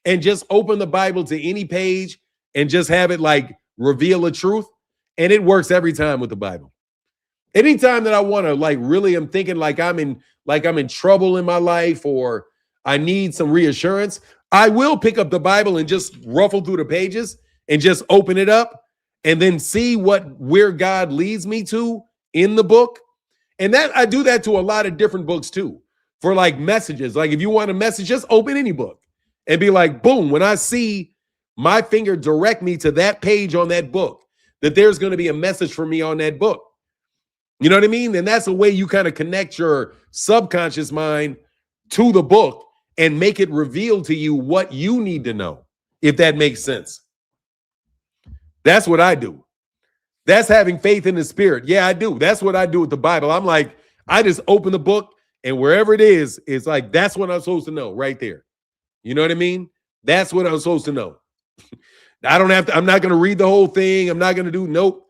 and just open the Bible to any page and just have it like reveal a truth. And it works every time with the Bible. Anytime that I want to really am thinking like I'm in trouble in my life or I need some reassurance, I will pick up the Bible and just ruffle through the pages and just open it up and then see where God leads me to in the book. And that I do that to a lot of different books too. For messages. If you want a message, just open any book and be like, boom, when I see my finger direct me to that page on that book, that there's going to be a message for me on that book. You know what I mean? And that's a way you kind of connect your subconscious mind to the book and make it reveal to you what you need to know, if that makes sense. That's what I do. That's having faith in the spirit. Yeah, I do. That's what I do with the Bible. I'm like, I just open the book and wherever it is, it's like, that's what I'm supposed to know right there. You know what I mean? That's what I'm supposed to know. I'm not going to read the whole thing. I'm not going to do, nope.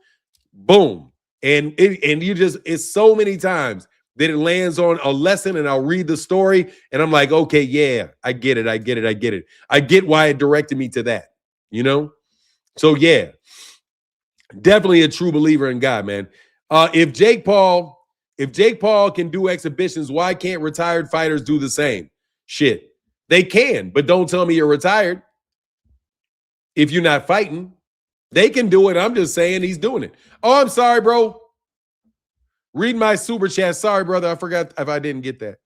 Boom. And it's so many times that it lands on a lesson and I'll read the story and I'm like, okay, yeah, I get it. I get why it directed me to that, you know? So yeah, definitely a true believer in God, man. If Jake Paul can do exhibitions, why can't retired fighters do the same? Shit, they can, but don't tell me you're retired. If you're not fighting, they can do it. I'm just saying he's doing it. Oh, I'm sorry, bro. Read my super chat. Sorry, brother. I forgot if I didn't get that.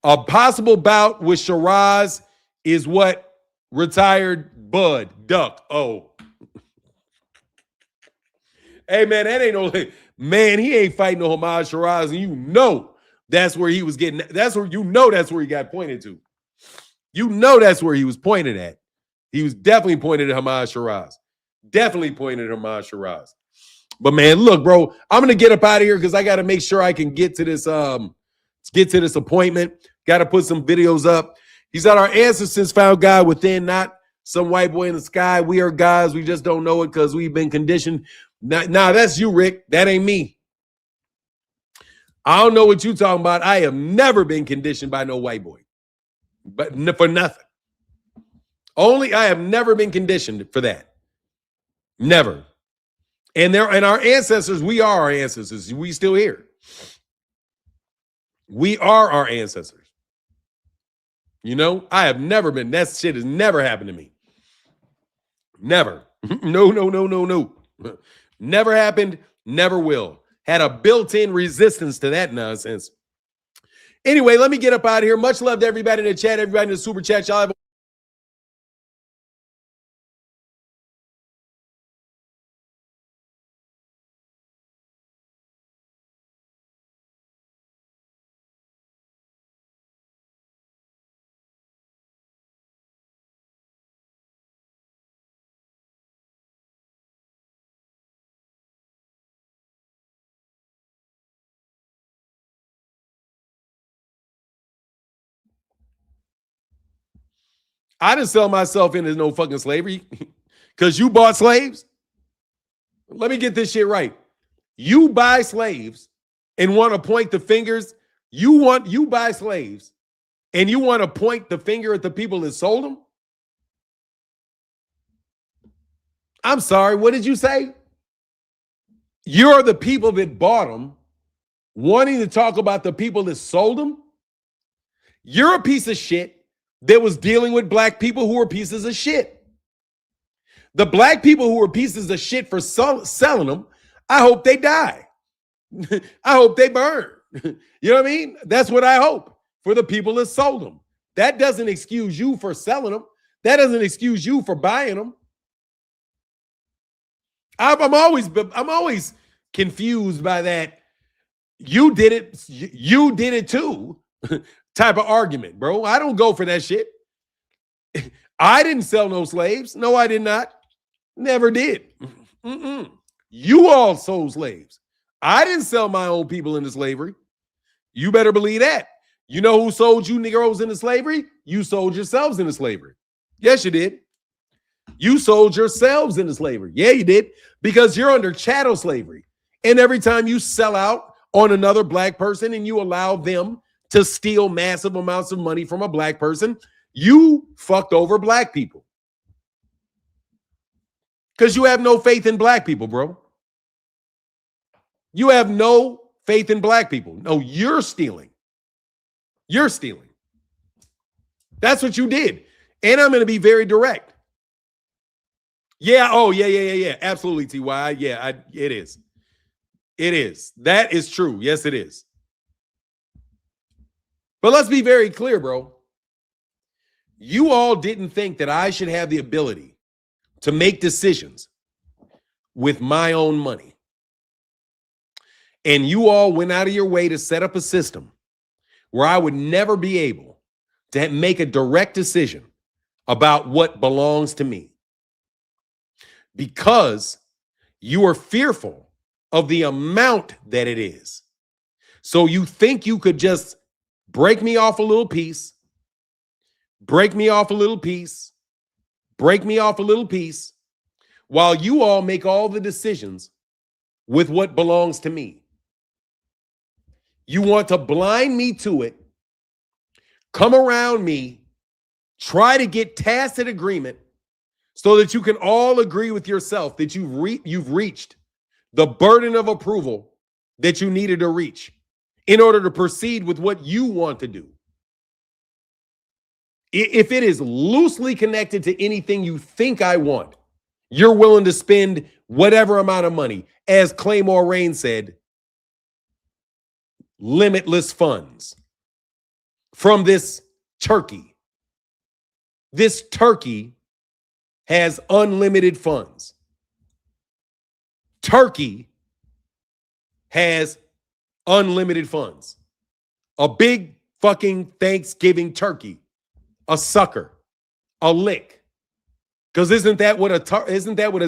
A possible bout with Shiraz is what retired Bud Duck. Oh, hey man, that ain't no man. He ain't fighting no Hamad Shiraz, and you know that's where he was getting. That's where that's where he got pointed to. You know that's where he was pointed at. He was definitely pointed at Hamad Shiraz. Definitely pointed at Hamad Shiraz. But man, look, bro, I'm gonna get up out of here because I got to make sure I can get to this appointment. Got to put some videos up. He said our ancestors found God within, not some white boy in the sky. We are gods. We just don't know it because we've been conditioned. Nah, that's you, Rick. That ain't me. I don't know what you talking about. I have never been conditioned by no white boy, but for nothing. Only I have never been conditioned for that. Never. And our ancestors, we are our ancestors. We still here. We are our ancestors. You know, I have never been. That shit has never happened to me. Never. No. Never happened. Never will. Had a built-in resistance to that nonsense. Anyway, let me get up out of here. Much love to everybody in the chat, everybody in the super chat. Y'all have I didn't sell myself into no fucking slavery because you bought slaves. Let me get this shit right. You buy slaves and want to point the fingers. You buy slaves and you want to point the finger at the people that sold them? I'm sorry, what did you say? You're the people that bought them, wanting to talk about the people that sold them? You're a piece of shit that was dealing with black people who were pieces of shit. The black people who were pieces of shit for selling them, I hope they die. I hope they burn. You know what I mean? That's what I hope for the people that sold them. That doesn't excuse you for selling them. That doesn't excuse you for buying them. I'm always confused by that. You did it too type of argument, bro. I don't go for that shit. I didn't sell no slaves. No, I did not. Never did. You all sold slaves. I didn't sell my own people into slavery. You better believe that. You know who sold you Negroes into slavery? You sold yourselves into slavery. Yes, you did. You sold yourselves into slavery. Yeah, you did. Because you're under chattel slavery. And every time you sell out on another black person and you allow them to steal massive amounts of money from a black person, you fucked over black people. Because you have no faith in black people, bro. You have no faith in black people. No, you're stealing. You're stealing. That's what you did. And I'm going to be very direct. Yeah. Oh, yeah. Absolutely, TY. Yeah, it is. It is. That is true. Yes, it is. But let's be very clear, bro. You all didn't think that I should have the ability to make decisions with my own money. And you all went out of your way to set up a system where I would never be able to make a direct decision about what belongs to me. Because you are fearful of the amount that it is. So you think you could just break me off a little piece, break me off a little piece, break me off a little piece, while you all make all the decisions with what belongs to me. You want to blind me to it, come around me, try to get tacit agreement so that you can all agree with yourself that you've reached the burden of approval that you needed to reach in order to proceed with what you want to do. If it is loosely connected to anything you think I want, you're willing to spend whatever amount of money. As Claymore Rain said, limitless funds from this turkey. This turkey has unlimited funds. Turkey has unlimited funds. A big fucking Thanksgiving turkey, a sucker, a lick. Because isn't that what a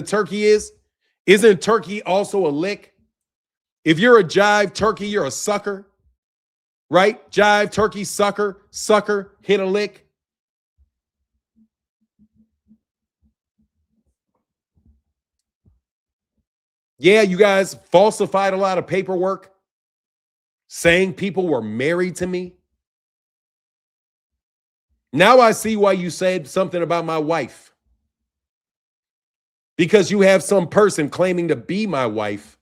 turkey is? Isn't turkey also a lick? If you're a jive turkey, you're a sucker, right? Jive turkey, sucker, hit a lick. Yeah, you guys falsified a lot of paperwork saying people were married to me. Now I see why you said something about my wife. Because you have some person claiming to be my wife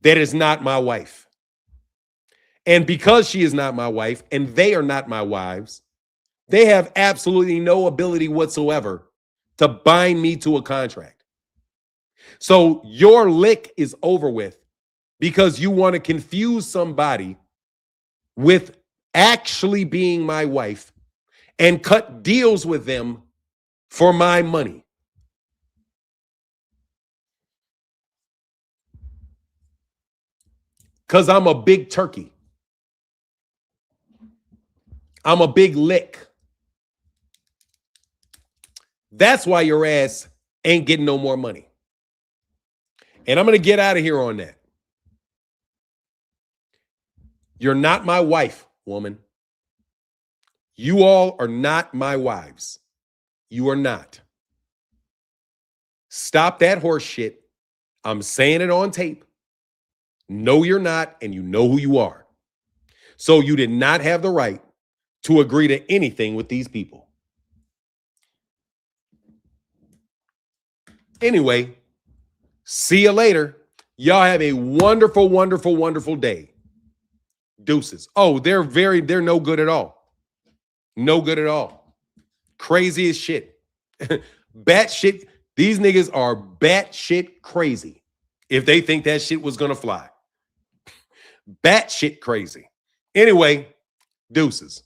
that is not my wife. And because she is not my wife and they are not my wives, they have absolutely no ability whatsoever to bind me to a contract. So your lick is over with because you want to confuse somebody with actually being my wife and cut deals with them for my money. Because I'm a big turkey. I'm a big lick. That's why your ass ain't getting no more money. And I'm going to get out of here on that. You're not my wife, woman. You all are not my wives. You are not. Stop that horse shit. I'm saying it on tape. No, you're not, and you know who you are. So you did not have the right to agree to anything with these people. Anyway, see you later. Y'all have a wonderful, wonderful, wonderful day. Deuces. Oh, they're no good at all. No good at all. Crazy as shit. Bat shit. These niggas are bat shit crazy if they think that shit was gonna fly. Bat shit crazy. Anyway, deuces.